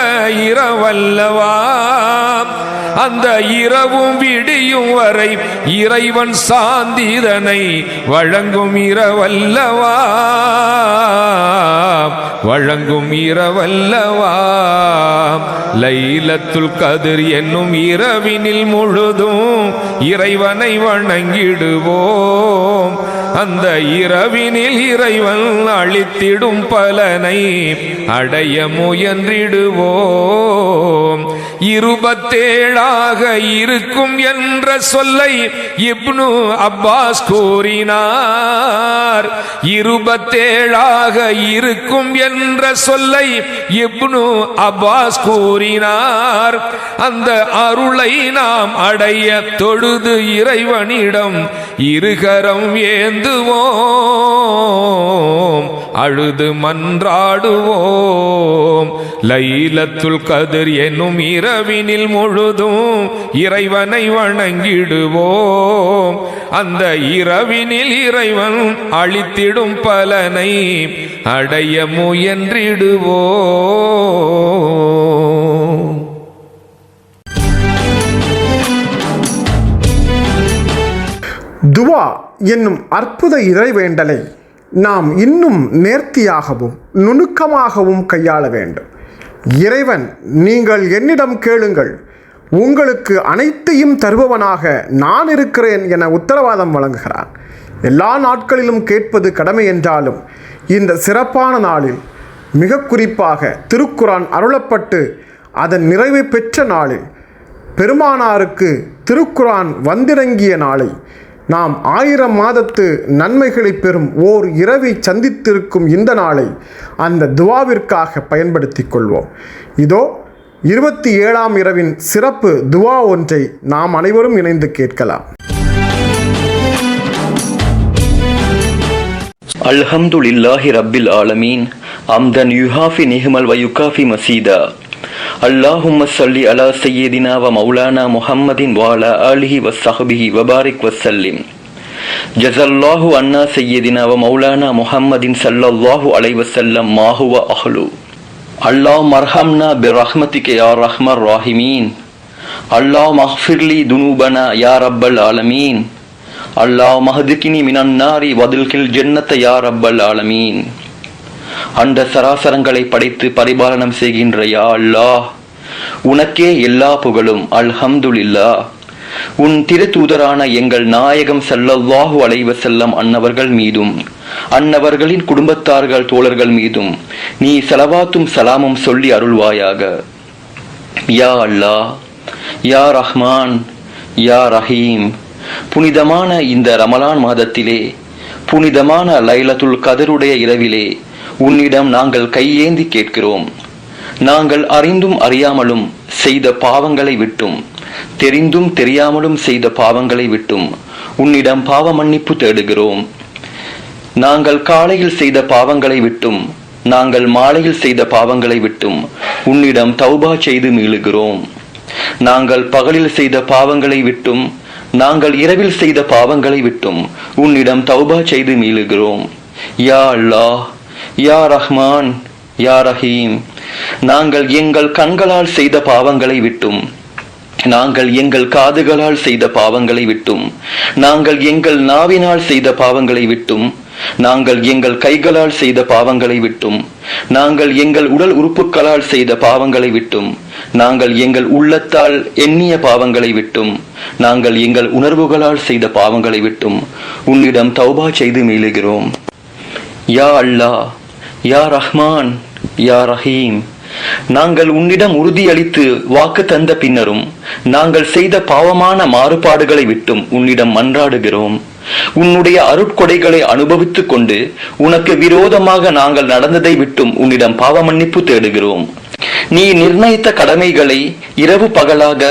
Speaker 19: இரவல்லவா. அந்த இரவும் விடியும் வரை இறைவன் சாந்திதனை வழங்கும் இரவல்லவா. வழங்கும் இரவல்லவா. லைலத்துல் கத்ர் என்னும் இரவினில் முழுதும் இறைவனை வணங்கிடுவோம். அந்த இரவினில் இறைவன் அளித்திடும் பலனை அடைய முயன்றிடுவோம். 27ஆக இருக்கும் என்ற சொல்லை இப்னு அப்பாஸ் கூறினார். 27ஆக இருக்கும் என்ற சொல்லை இப்னு அப்பாஸ் கூறினார். அந்த அருளை நாம் அடைய தொழுது இறைவனிடம் இருகரம் ஏந்துவோம். அழுது மன்றாடுவோம். லைலத்துல் கத்ர் என்னும் இரவினில் முழுதும் இறைவனை வணங்கிடுவோம். அந்த இரவினில் இறைவன் அளித்திடும் பலனை அடைய முயன்றிடுவோம்.
Speaker 4: துவா என்னும் அற்புத இறைவேண்டலை நாம் இன்னும் நேர்த்தியாகவும் நுணுக்கமாகவும் கையாள வேண்டும். இறைவன், நீங்கள் என்னிடம் கேளுங்கள், உங்களுக்கு அனைத்தையும் தருபவனாக நான் இருக்கிறேன் என உத்தரவாதம் வழங்குகிறான். எல்லா நாட்களிலும் கேட்பது கடமை என்றாலும் இந்த சிறப்பான நாளில், மிக குறிப்பாக திருக்குரான் அருளப்பட்டு அதன் நிறைவை பெற்ற நாளில், பெருமானாருக்கு திருக்குரான் வந்திறங்கிய நாளை, நாம் 1000 மாதத்து நன்மைகளை பெறும் ஓர் இரவை சந்தித்திருக்கும் இந்த நாளை அந்த துவாவிற்காக பயன்படுத்தி கொள்வோம். இதோ 27ஆம் இரவின் சிறப்பு துவா ஒன்றை நாம் அனைவரும் இணைந்து கேட்கலாம்.
Speaker 20: அல்ஹம்துலில்லாஹி ரப்பில் ஆலமீன் அம்தன் யுஹாஃபி நிஹ்மல் வ யுகாஃபி மசீதா. அல்லாஹும்ம ஸல்லி அலா சய்யிதினா வ மௌலானா முஹம்மதின் வ அலா ஆலிஹி வ ஸஹ்பிஹி வ பாரிக் வ ஸல்லிம். ஜஸல்லாஹு அன்னா சய்யிதினா வ மௌலானா முஹம்மதின் ஸல்லல்லாஹு அலைஹி வஸல்லம் மா ஹுவ அஹ்லு. அல்லாஹ் மர்ஹம்னா பிரஹ்மதிக யா ரஹ்மர் ராஹிமீன். அல்லாஹ் மஃபிர்லி துனூபனா யா ரப்பல் ஆலமீன். அல்லாஹ் மஹ்திகினி மினன் நாரி வதில்கில் ஜன்னத யா ரப்பல் ஆலமீன். அண்ட சராசரங்களை படைத்து பரிபாலனம் செய்கின்ற யா அல்லாஹ், உனக்கே எல்லா புகழும். அல்ஹம்துலில்லாஹ். உன் திருத்தூதரான எங்கள் நாயகம் ஸல்லல்லாஹு அலைஹி வஸல்லம் அன்னவர்கள் மீதும் அன்னவர்களின் குடும்பத்தார்கள் தோழர்கள் மீதும் நீ ஸலவாத்தும் சலாமும் சொல்லி அருள்வாயாக. யா அல்லாஹ், யா ரஹ்மான், யா ரஹீம். புனிதமான இந்த ரமலான் மாதத்திலே, புனிதமான லைலத்துல் கதருடைய இரவிலே உன்னிடம் நாங்கள் கையேந்தி கேட்கிறோம். நாங்கள் அறிந்தும் அறியாமலும் செய்த பாவங்களை விட்டும், தெரிந்தும் தெரியாமலும் செய்த பாவங்களை விட்டும் உன்னிடம் பாவ மன்னிப்பு தேடுகிறோம். நாங்கள் காலையில் செய்த பாவங்களை விட்டும், நாங்கள் மாலையில் செய்த பாவங்களை விட்டும் உன்னிடம் தௌபா செய்து மீளுகிறோம். நாங்கள் பகலில் செய்த பாவங்களை விட்டும், நாங்கள் இரவில் செய்த பாவங்களை விட்டும் உன்னிடம் தௌபா செய்து மீளுகிறோம். யா அல்லாஹ், யா ரஹ்மான், யா ரஹீம். நாங்கள் எங்கள் கண்களால் செய்த பாவங்களை விட்டும், நாங்கள் எங்கள் காதுகளால் செய்த பாவங்களை விட்டும், நாங்கள் எங்கள் நாவினால் செய்த பாவங்களை விட்டும், நாங்கள் எங்கள் கைகளால் செய்த பாவங்களை விட்டும், நாங்கள் எங்கள் உடல் உறுப்புகளால் செய்த பாவங்களை விட்டும், நாங்கள் எங்கள் உள்ளத்தால் எண்ணிய பாவங்களை விட்டும், நாங்கள் எங்கள் உணர்வுகளால் செய்த பாவங்களை விட்டும் உன்னிடம் தௌபா செய்து மீளுகிறோம். யா அல்லாஹ், யா ரஹ்மான், யா ரஹீம். நாங்கள் உன்னிடம் உறுதியளித்து வாக்கு தந்த பின்னரும் நாங்கள் செய்த பாவமான மாறுபாடுகளை விட்டும் உன்னிடம் மன்றாடுகிறோம். உன்னுடைய அருட்கொடைகளை அனுபவித்துக் கொண்டு உனக்கு விரோதமாக நாங்கள் நடந்ததை விட்டும் உன்னிடம் பாவ மன்னிப்பு தேடுகிறோம். நீ நிர்ணயித்த கடமைகளை இரவு பகலாக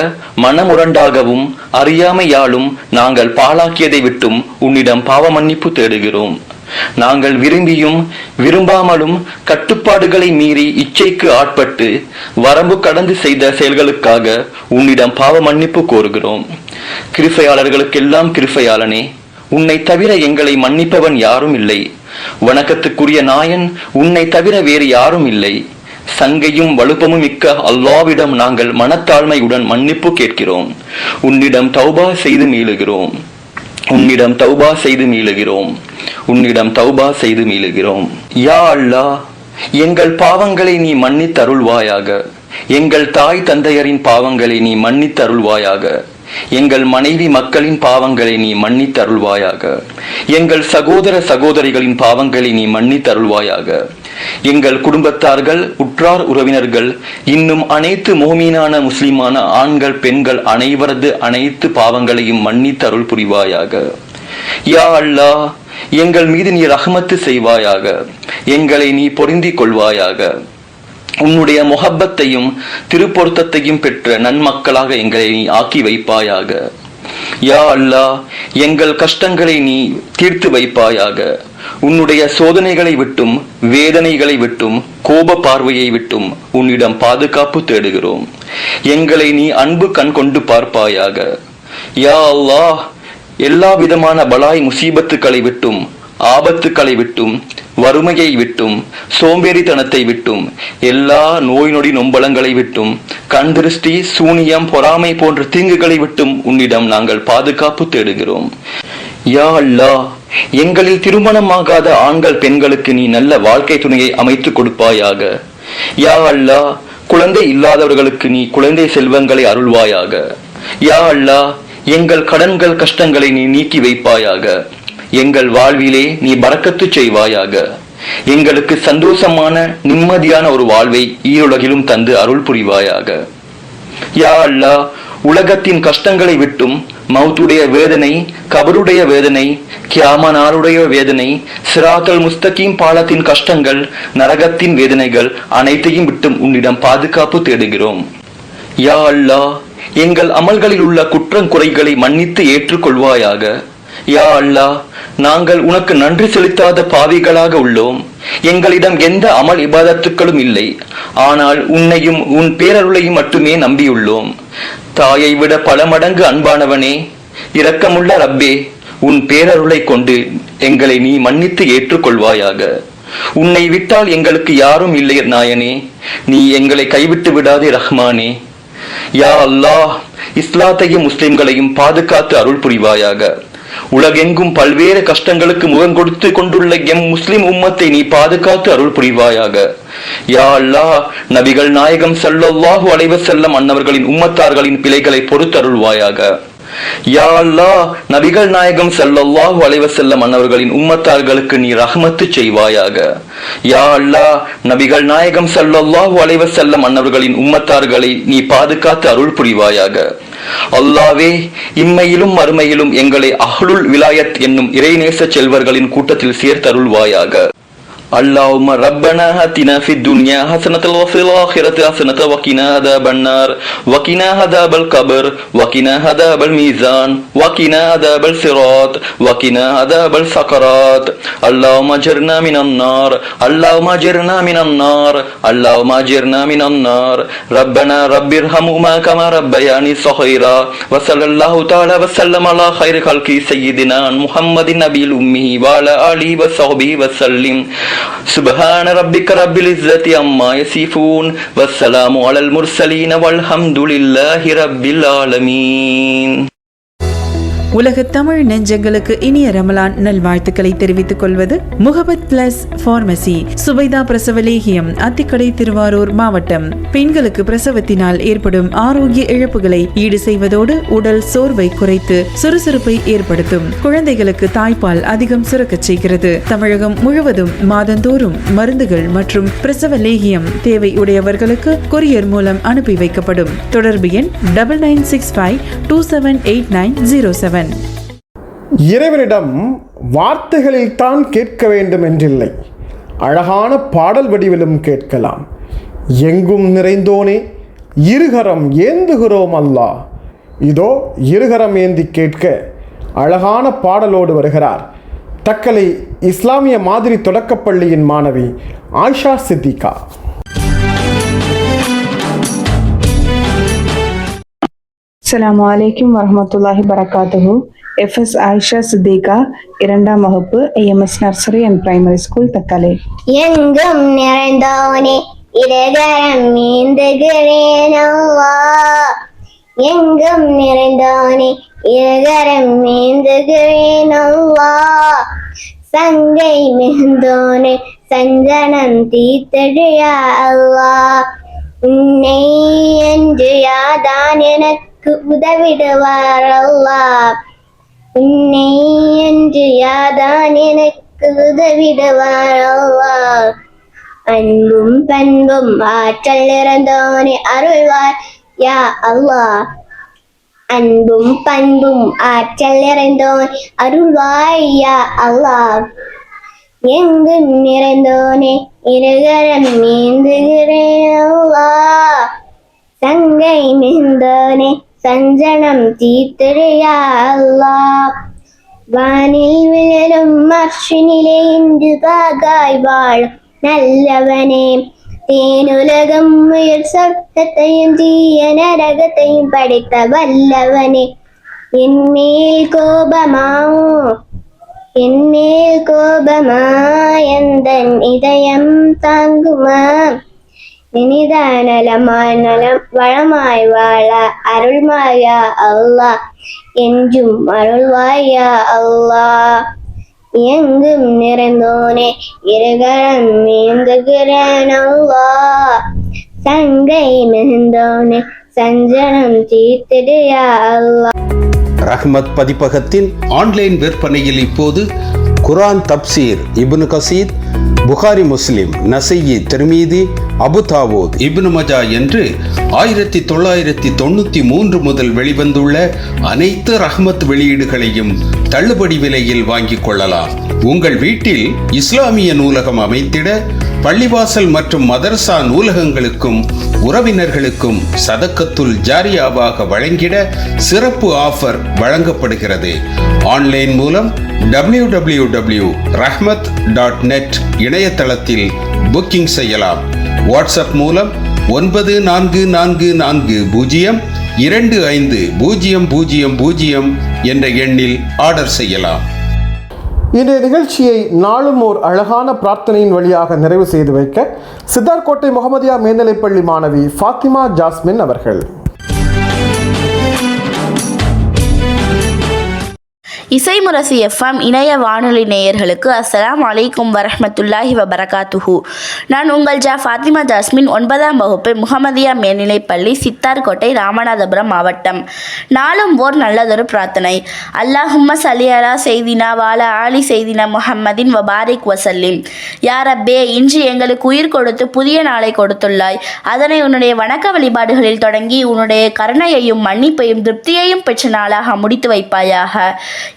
Speaker 20: மனமுரண்டாகவும் அறியாமையாலும் நாங்கள் பாழாக்கியதை விட்டும் உன்னிடம் பாவ மன்னிப்பு தேடுகிறோம். நாங்கள் விரும்பியும் விரும்பாமலும் கட்டுப்பாடுகளை மீறி இச்சைக்கு ஆட்பட்டு வரம்பு கடந்து செய்த செயல்களுக்காக உன்னிடம் பாவ மன்னிப்பு கோருகிறோம். கிருபையாளர்களுக்கெல்லாம் கிருபையாளனே, உன்னை தவிர எங்களை மன்னிப்பவன் யாரும் இல்லை. வணக்கத்துக்குரிய நாயன் உன்னை தவிர வேறு யாரும் இல்லை. சங்கையும் வலுப்பமும் மிக்க அல்லாவிடம் நாங்கள் மனத்தாழ்மையுடன் மன்னிப்பு கேட்கிறோம். உன்னிடம் தௌபா செய்து மீளுகிறோம். உன்னிடம் தௌபா செய்து மீளுகிறோம். உன்னிடம் தௌபா செய்து மீளுகிறோம். யா அல்லாஹ், எங்கள் பாவங்களை நீ மன்னித்தருள்வாயாக. எங்கள் தாய் தந்தையரின் பாவங்களை நீ மன்னித்தருள்வாயாக. எங்கள் மனைவி மக்களின் பாவங்களை நீ மன்னித்தருள்வாயாக. எங்கள் சகோதர சகோதரிகளின் பாவங்களை நீ மன்னித்தருள்வாயாக. எங்கள் குடும்பத்தார்கள், உற்றார் உறவினர்கள், இன்னும் அனைத்து மோமீனான முஸ்லிமான ஆண்கள் பெண்கள் அனைவரது அனைத்து பாவங்களையும் மன்னித்தருள் புரிவாயாக. யா அல்லாஹ், எங்கள் மீது நீ ரஹ்மத்து செய்வாயாக. எங்களை நீ பொருந்திக் கொள்வாயாக. உன்னுடைய முஹப்பத்தையும் திருப்பொருத்தத்தையும் பெற்ற நன்மக்களாக எங்களை நீ ஆக்கி வைப்பாயாக. யா அல்லாஹ், எங்கள் கஷ்டங்களை நீ தீர்த்து வைப்பாயாக. உன்னுடைய சோதனைகளை விட்டும் வேதனைகளை விட்டும் கோப பார்வையை விட்டும் உன்னிடம் பாதுகாப்பு தேடுகிறோம். எங்களை நீ அன்பு கண் கொண்டு பார்ப்பாயாக. யா அல்லாஹ், எல்லா விதமான பலாய் முசீபத்துக்களை விட்டும் ஆபத்துக்களை விட்டும் வறுமையை விட்டும் சோம்பேறித்தனத்தை விட்டும் எல்லா நோய் நொடி நொம்பலங்களை விட்டும் கண் திருஷ்டி சூனியம் பொறாமை போன்ற தீங்குகளை விட்டும் உன்னிடம் நாங்கள் பாதுகாப்பு தேடுகிறோம். யா அல்லாஹ், எங்களில் திருமணமாகாத ஆண்கள் பெண்களுக்கு நீ நல்ல வாழ்க்கை துணையை அமைத்து கொடுப்பாயாக. யா அல்லாஹ், குழந்தை இல்லாதவர்களுக்கு நீ குழந்தை செல்வங்களை அருள்வாயாக. யா அல்லாஹ், எங்கள் கடன்கள் கஷ்டங்களை நீ நீக்கி வைப்பாயாக. எங்கள் வாழ்விலே நீ பரக்கத்து செய்வாயாக. எங்களுக்கு சந்தோஷமான நிம்மதியான ஒரு வாழ்வை ஈருலகிலும் தந்து அருள் புரிவாயாக. யா அல்லாஹ், உலகத்தின் கஷ்டங்களை விட்டும் மௌத்துடைய வேதனை, கபருடைய வேதனை, கியாம நாளுடைய வேதனை, சிராத்தல் முஸ்தகீம் பாலத்தின் கஷ்டங்கள், நரகத்தின் வேதனைகள் அனைத்தையும் விட்டும் உன்னிடம் பாதுகாப்பு தேடுகிறோம். யா அல்லாஹ், எங்கள் அமல்களில் உள்ள குற்றங்குறைகளை மன்னித்து ஏற்றுக்கொள்வாயாக. யா அல்லாஹ், நாங்கள் உனக்கு நன்றி செலுத்தாத பாவிகளாக உள்ளோம். எங்களிடம் எந்த அமல் இபாதத்துக்களும் இல்லை. ஆனால் உன்னையும் உன் பேரருளையும் மட்டுமே நம்பியுள்ளோம். தாயை விட பல மடங்கு அன்பானவனே, இரக்கமுள்ள ரப்பே, உன் பேரருளை கொண்டு எங்களை நீ மன்னித்து ஏற்றுக்கொள்வாயாக. உன்னை விட்டால் எங்களுக்கு யாரும் இல்லை நாயனே, நீ எங்களை கைவிட்டு விடாதே ரஹ்மானே. யா அல்லாஹ், இஸ்லாத்தையும் முஸ்லிம்களையும் பாதுகாத்து அருள் புரிவாயாக. உலகெங்கும் பல்வேறு கஷ்டங்களுக்கு முகம் கொடுத்து கொண்டுள்ள எம் முஸ்லிம் உம்மத்தை நீ பாதுகாத்து அருள் புரிவாயாக. யா அல்லாஹ், நபிகள் நாயகம் ஸல்லல்லாஹு அலைஹி வஸல்லம் அன்னவர்களின் உம்மத்தார்களின் பிழைகளை பொறுத்தருள்வாயாக. யா அல்லாஹ், நபிகள் நாயகம் ஸல்லல்லாஹு அலைஹி வஸல்லம் அன்னவர்களின் உம்மத்தார்களுக்கு நீ ரஹ்மத்து செய்வாயாக. யா அல்லாஹ், நபிகள் நாயகம் ஸல்லல்லாஹு அலைஹி வஸல்லம் அன்னவர்களின் உம்மத்தார்களை நீ பாதுகாத்து அருள் புரிவாயாக. அல்லாவே, இம்மையிலும் மறுமையிலும் எங்களை அஹ்லுல் விலாயத் என்னும் இறைநேச செல்வர்களின் கூட்டத்தில் சேர்த்தருள்வாயாக. اللهم ربنا آتنا في الدنيا حسنة وفي الآخرة حسنة وقنا عذاب النار وقنا عذاب القبر وقنا عذاب الميزان وقنا عذاب الصراط وقنا عذاب السكرات. اللهم اجرنا من النار، اللهم اجرنا من النار، اللهم اجرنا من النار. ربنا رب ارحمهما كما ربياني صغيرا. وصلى الله تعالى وسلم على خير خلق سيدنا محمد النبي الأمي وعلى آله وصحبه وسلم. سبحان ربك رب العزة عما يصفون والسلام على المرسلين والحمد لله رب العالمين.
Speaker 1: உலக தமிழ் நெஞ்சங்களுக்கு இனிய ரமலான் நல்வாழ்த்துக்களை தெரிவித்துக் கொள்வது முகபத் பிளஸ் பார்மசி, சுபைதா பிரசவ லேகியம், அத்திக்கடை, திருவாரூர் மாவட்டம். பெண்களுக்கு பிரசவத்தினால் ஏற்படும் ஆரோக்கிய இழப்புகளை ஈடு செய்வதோடு உடல் சோர்வை குறைத்து சுறுசுறுப்பை ஏற்படுத்தும். குழந்தைகளுக்கு தாய்ப்பால் அதிகம் சுரக்கச் செய்கிறது. தமிழகம் முழுவதும் மாதந்தோறும் மருந்துகள் மற்றும் பிரசவ லேகியம் தேவை உடையவர்களுக்கு கொரியர் மூலம் அனுப்பி வைக்கப்படும். தொடர்பு எண் 9965278907.
Speaker 4: இறைவனிடம் வார்த்தைகளில் தான் கேட்க வேண்டும் என்றில்லை, அழகான பாடல் வடிவிலும் கேட்கலாம். எங்கும் நிறைந்தோனே இருகரம் ஏந்துகிறோம் அல்லாஹ். இதோ இருகரம் ஏந்தி கேட்க அழகான பாடலோடு வருகிறார் தக்கலை இஸ்லாமிய மாதிரி தொடக்கப்பள்ளியின் மாணவி ஆயிஷா சித்திகா.
Speaker 21: அஸ்ஸலாமு அலைக்கும் வரஹ்மத்துல்லாஹி வரகாத்துஹு. எஃப்எஸ் ஆயிஷா சித்திகா, 2ஆம் வகுப்பு, AMS nursery and primary school, Thuckalay.
Speaker 22: எங்கும் நிறைந்தோனே இருகரம் ஏந்துகிறேன் அல்லாஹ். எங்கும் நிறைந்தோனே இருகரம் ஏந்துகிறேன் அல்லாஹ். சங்கை மிகுந்தோனே சஞ்சனம் தீத்தடியா அல்லாஹ். உன்னை என்று யாதான் எனக்கு உதவிடுவார் அல்லாஹ். உன்னை என்று யாதான் எனக்கு உதவிடுவார் அல்லாஹ். அன்பும் பண்பும் ஆற்றல் இறந்தோனே அருள்வார் யா அல்லாஹ். அன்பும் பண்பும் ஆற்றல் நிறைந்தோன் அருள்வாய் யா அல்லாஹ். எங்கும் நிறைந்தோனே இருகரம் ஏந்துகிறேன் அல்லாஹ். சங்கை மிகுந்தோனே சஞ்சனம் தீர்த்தறியா அல்லாஹ். வானில் விழரும் அர்ஷினிலே இன்று பாகாய் வாழும் நல்லவனே. தேனுலகம் உயிர் சொர்க்கத்தையும் தீய நரகத்தையும் படைத்த வல்லவனே. என்மேல் கோபமா எந்தன் இதயம் தாங்குமா. நிதானலமாய் நலம் வளமாய் வாழ அருள்மாயா அல்லாஹ். என்றும் அருள்வாயா அல்லாஹ். எங்கும் நிறைந்தோனே இருகரம் ஏந்துகிறேன் அல்லாஹ். சங்கை மிகுந்தோனே சஞ்சனம் தீர்த்திடுயா அல்லாஹ்.
Speaker 23: ரஹ்மத் பதிப்பகத்தின் ஆன்லைன் விற்பனையில் இப்போது குர்ஆன் தப்சீர் இப்னு கசீர், புகாரி, முஸ்லிம், நசையி, திர்மிதி, அபு தாவூத், இப்னு மஜா என்று 1993 முதல் வெளிவந்துள்ள அனைத்து ரஹ்மத் வெளியீடுகளையும் தள்ளுபடி விலையில் வாங்கிக் கொள்ளலாம். உங்கள் வீட்டில் இஸ்லாமிய நூலகம் அமைத்திட பள்ளிவாசல் மற்றும் மதரசா நூலகங்களுக்கும் உறவினர்களுக்கும் சதக்கத்துல் ஜாரியாவாக வழங்கிட சிறப்பு ஆஃபர் வழங்கப்படுகிறது. ஆன்லைன் மூலம் www.rahmat.net இணையதளத்தில் புக்கிங் செய்யலாம். வாட்ஸ்அப் மூலம் 9444025000 என்ற எண்ணில் ஆர்டர் செய்யலாம்.
Speaker 4: இன்றைய நிகழ்ச்சியை நாளும் ஓர் அழகான பிரார்த்தனையின் வழியாக நிறைவு செய்து வைக்க சித்தார்கோட்டை முகமதியா மேல்நிலைப்பள்ளி மாணவி ஃபாத்திமா ஜாஸ்மின் அவர்கள்.
Speaker 2: இசைமுரசு எஃப்எம் இணைய வானொலி நேயர்களுக்கு அஸ்ஸலாமு அலைக்கும் வரஹ்மத்துல்லாஹி வபரகாத்துஹு. நான் உங்கள் ஃபாத்திமா ஜாஸ்மின், 9ஆம் வகுப்பு முகமதியா மேல்நிலைப்பள்ளி, சித்தார்கோட்டை, ராமநாதபுரம் மாவட்டம். நாளும் ஓர் நல்லதொரு பிரார்த்தனை. அல்லாஹும்ம சல்லி அலா செய்தினா வால ஆலி செய்தினா முஹம்மதின் வபாரிக் வசல்லிம். யா ரப்பே, இன்று எங்களுக்கு உயிர் கொடுத்து புதிய நாளை கொடுத்துள்ளாய். அதனை உன்னுடைய வணக்க வழிபாடுகளில் தொடங்கி உன்னுடைய கருணையையும் மன்னிப்பையும் திருப்தியையும் பெற்ற நாளாக முடித்து வைப்பாயாக.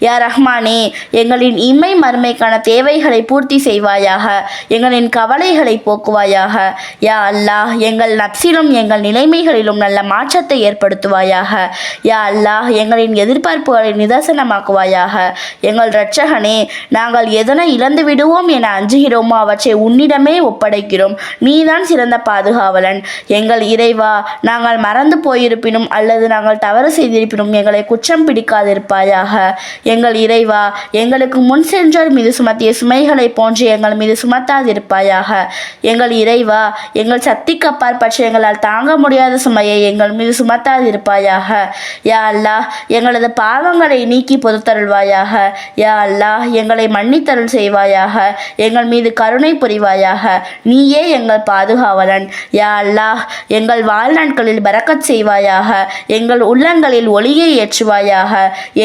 Speaker 2: யா ரஹ்மானே, எங்களின் இம்மை மறுமைக்கான தேவைகளை பூர்த்தி செய்வாயாக. எங்களின் கவலைகளை போக்குவாயாக. யா அல்லாஹ், எங்கள் நப்சிலும் எங்கள் நிலைமைகளிலும் நல்ல மாற்றத்தை ஏற்படுத்துவாயாக. யா அல்லாஹ், எங்களின் எதிர்பார்ப்புகளை நிதர்சனமாக்குவாயாக. எங்கள் இரட்சகனே, நாங்கள் எதனை இழந்து விடுவோம் என அஞ்சுகிறோமோ அவற்றை உன்னிடமே ஒப்படைக்கிறோம். நீதான் சிறந்த பாதுகாவலன். எங்கள் இறைவா, நாங்கள் மறந்து போயிருப்பினும் அல்லது நாங்கள் தவறு செய்திருப்பினும் எங்களை குற்றம் பிடிக்காதிருப்பாயாக. எங்கள் இறைவா, எங்களுக்கு முன் சென்றோர் மீது சுமத்திய சுமைகளை போன்று எங்கள் மீது சுமத்தாதிருப்பாயாக. எங்கள் இறைவா, எங்கள் சக்திக்கு அப்பாற்பட்ட எங்களால் தாங்க முடியாத சுமையை எங்கள் மீது சுமத்தாதிருப்பாயாக. யா அல்லாஹ், எங்களது பாவங்களை நீக்கி பொறுத்தருள்வாயாக. யா அல்லாஹ், எங்களை மன்னித்தருள் செய்வாயாக. எங்கள் மீது கருணை புரிவாயாக. நீயே எங்கள் பாதுகாவலன். யா அல்லாஹ், எங்கள் வாழ்நாட்களில் பரக்கத் செய்வாயாக. எங்கள் உள்ளங்களில் ஒளியை ஏற்றுவாயாக.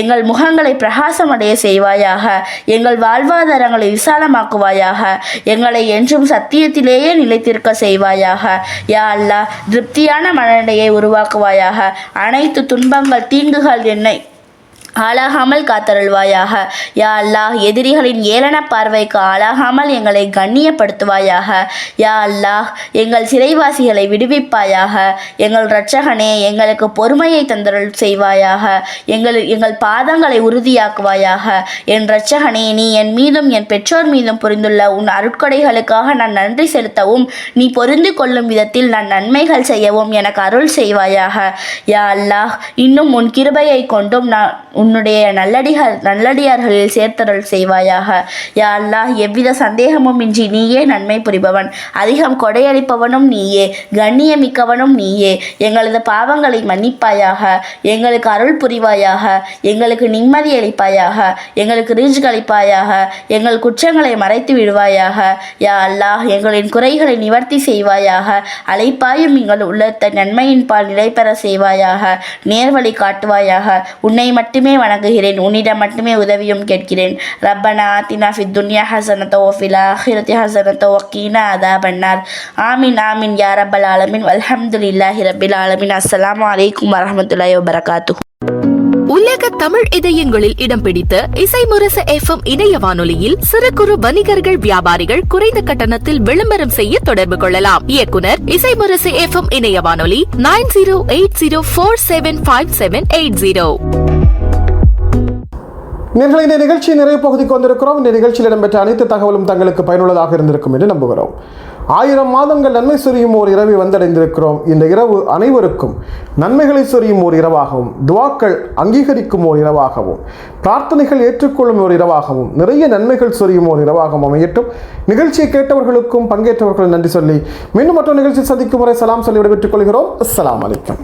Speaker 2: எங்கள் முகங்களை பிரகாசமடைய செய்வாயாக. எங்கள் வாழ்வாதாரங்களை விசாலமாக்குவாயாக. எங்களை என்றும் சத்தியத்திலேயே நிலைத்திருக்க செய்வாயாக. யா அல்லாஹ், திருப்தியான மனநிலையை உருவாக்குவாயாக. அனைத்து துன்பங்கள் தீங்குகள் என்னை ஆளாகாமல் காத்தருள்வாயாக. யா அல்லாஹ், எதிரிகளின் ஏளன பார்வைக்கு ஆளாகாமல் எங்களை கண்ணியப்படுத்துவாயாக. யா அல்லாஹ், எங்கள் சிறைவாசிகளை விடுவிப்பாயாக. எங்கள் இரட்சகனே, எங்களுக்கு பொறுமையை தந்தருள் செய்வாயாக. எங்கள் பாதங்களை உறுதியாக்குவாயாக. என் இரட்சகனே, நீ என் மீதும் என் பெற்றோர் மீதும் புரிந்துள்ள உன் அருட்கொடைகளுக்காக நான் நன்றி செலுத்தவும் நீ பொருந்து கொள்ளும் விதத்தில் நான் நன்மைகள் செய்யவும் எனக்கு அருள் செய்வாயாக. யா அல்லாஹ், இன்னும் உன் கிருபையை கொண்டும் நான் உன்னுடைய நல்லடியார்களில் சேர்த்தருள் செய்வாயாக. யா அல்லாஹ், எவ்வித சந்தேகமும் இன்றி நீயே நன்மை புரிபவன், அதிகம் கொடையளிப்பவனும் நீயே, கண்ணியமிக்கவனும் நீயே. எங்களது பாவங்களை மன்னிப்பாயாக. எங்களுக்கு அருள் புரிவாயாக. எங்களுக்கு நிம்மதி அளிப்பாயாக. எங்களுக்கு ரிஸ்க் அளிப்பாயாக. எங்கள் குற்றங்களை மறைத்து விடுவாயாக. யா அல்லாஹ், எங்களின் குறைகளை நிவர்த்தி செய்வாயாக. அழைப்பாயும் எங்கள் உள்ளத்தை நன்மையின் பால் நிலை பெற செய்வாயாக. நேர்வழி காட்டுவாயாக. உன்னை மட்டுமே வணங்குகிறேன். உன்னிடம் மட்டுமே உதவியும் கேட்கிறேன். ரப்பனா ஆத்தினா ஃபித் துன்யா ஹஸனத வ ஃபில் ஆখিরাতি ஹஸனத வ கீனா அஸாபன்னார். ஆமீன் ஆமீன் யா ரப்பல் ஆலமீன். வல்ஹம்துலில்லாஹி ரப்பில் ஆலமீன். அஸ்ஸலாமு அலைக்கும் வரஹ்மத்துல்லாஹி வ பரகாத்துஹு.
Speaker 5: உலக தமிழ் இதயங்களில் இடம் பிடித்த இசைமுரசு எஃப்எம் இணைய வானொலியில் சிறு குறு வணிகர்கள், வியாபாரிகள் குறைந்த கட்டணத்தில் விளம்பரம் செய்ய தொடர்பு கொள்ளலாம். இயக்குனர், இசைமுரசு எஃப்எம் இணைய வானொலி 9080475780.
Speaker 4: நேர்களை, இந்த நிகழ்ச்சி நிறைவு பகுதிக்கு வந்திருக்கிறோம். இந்த நிகழ்ச்சியில் இடம்பெற்ற அனைத்து தகவலும் தங்களுக்கு பயனுள்ளதாக இருந்திருக்கும் என்று நம்புகிறோம். 1000 மாதங்கள் நன்மை சொரியும் ஓர் இரவை வந்தடைந்திருக்கிறோம். இந்த இரவு அனைவருக்கும் நன்மைகளை சொரியும் ஓர் இரவாகவும், துவாக்கள் அங்கீகரிக்கும் ஓர் இரவாகவும், பிரார்த்தனைகள் ஏற்றுக்கொள்ளும் ஓர் இரவாகவும், நிறைய நன்மைகள் சொரியும் ஓர் இரவாகவும் அமையட்டும். நிகழ்ச்சியை கேட்டவர்களுக்கும் பங்கேற்றவர்களும் நன்றி சொல்லி மீண்டும் மற்றொரு நிகழ்ச்சி சந்திக்கும் முறை சலாம் சொல்லி விடைபெற்றுக் கொள்கிறோம். அஸ்ஸலாமு அலைக்கும்.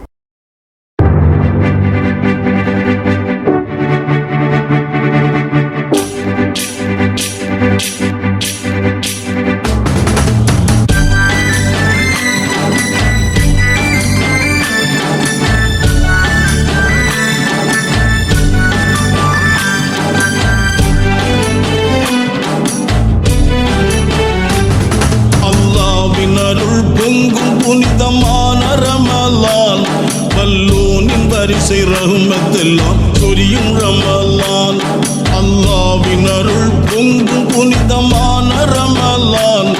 Speaker 3: புனிதமான ரமலான், வல்லோனின் வரிசை ரஹ்மத்தெல்லாம் சொரியும் ரமலான். அல்லாஹ்வின் அருள் பொங்கும் புனிதமான ரமலான்,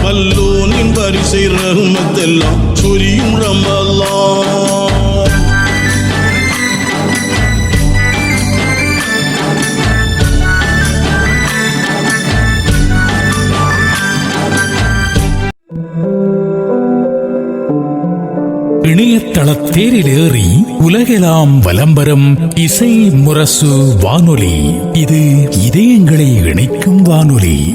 Speaker 3: வல்லோனின் வரிசை ரஹ்மத்தெல்லாம் சொரியும் ரமலான்.
Speaker 6: இணையதள தேரிலேறி உலகெல்லாம் வலம்பெறும் இசை முரசு வானொலி. இது இதயங்களை இணைக்கும் வானொலி.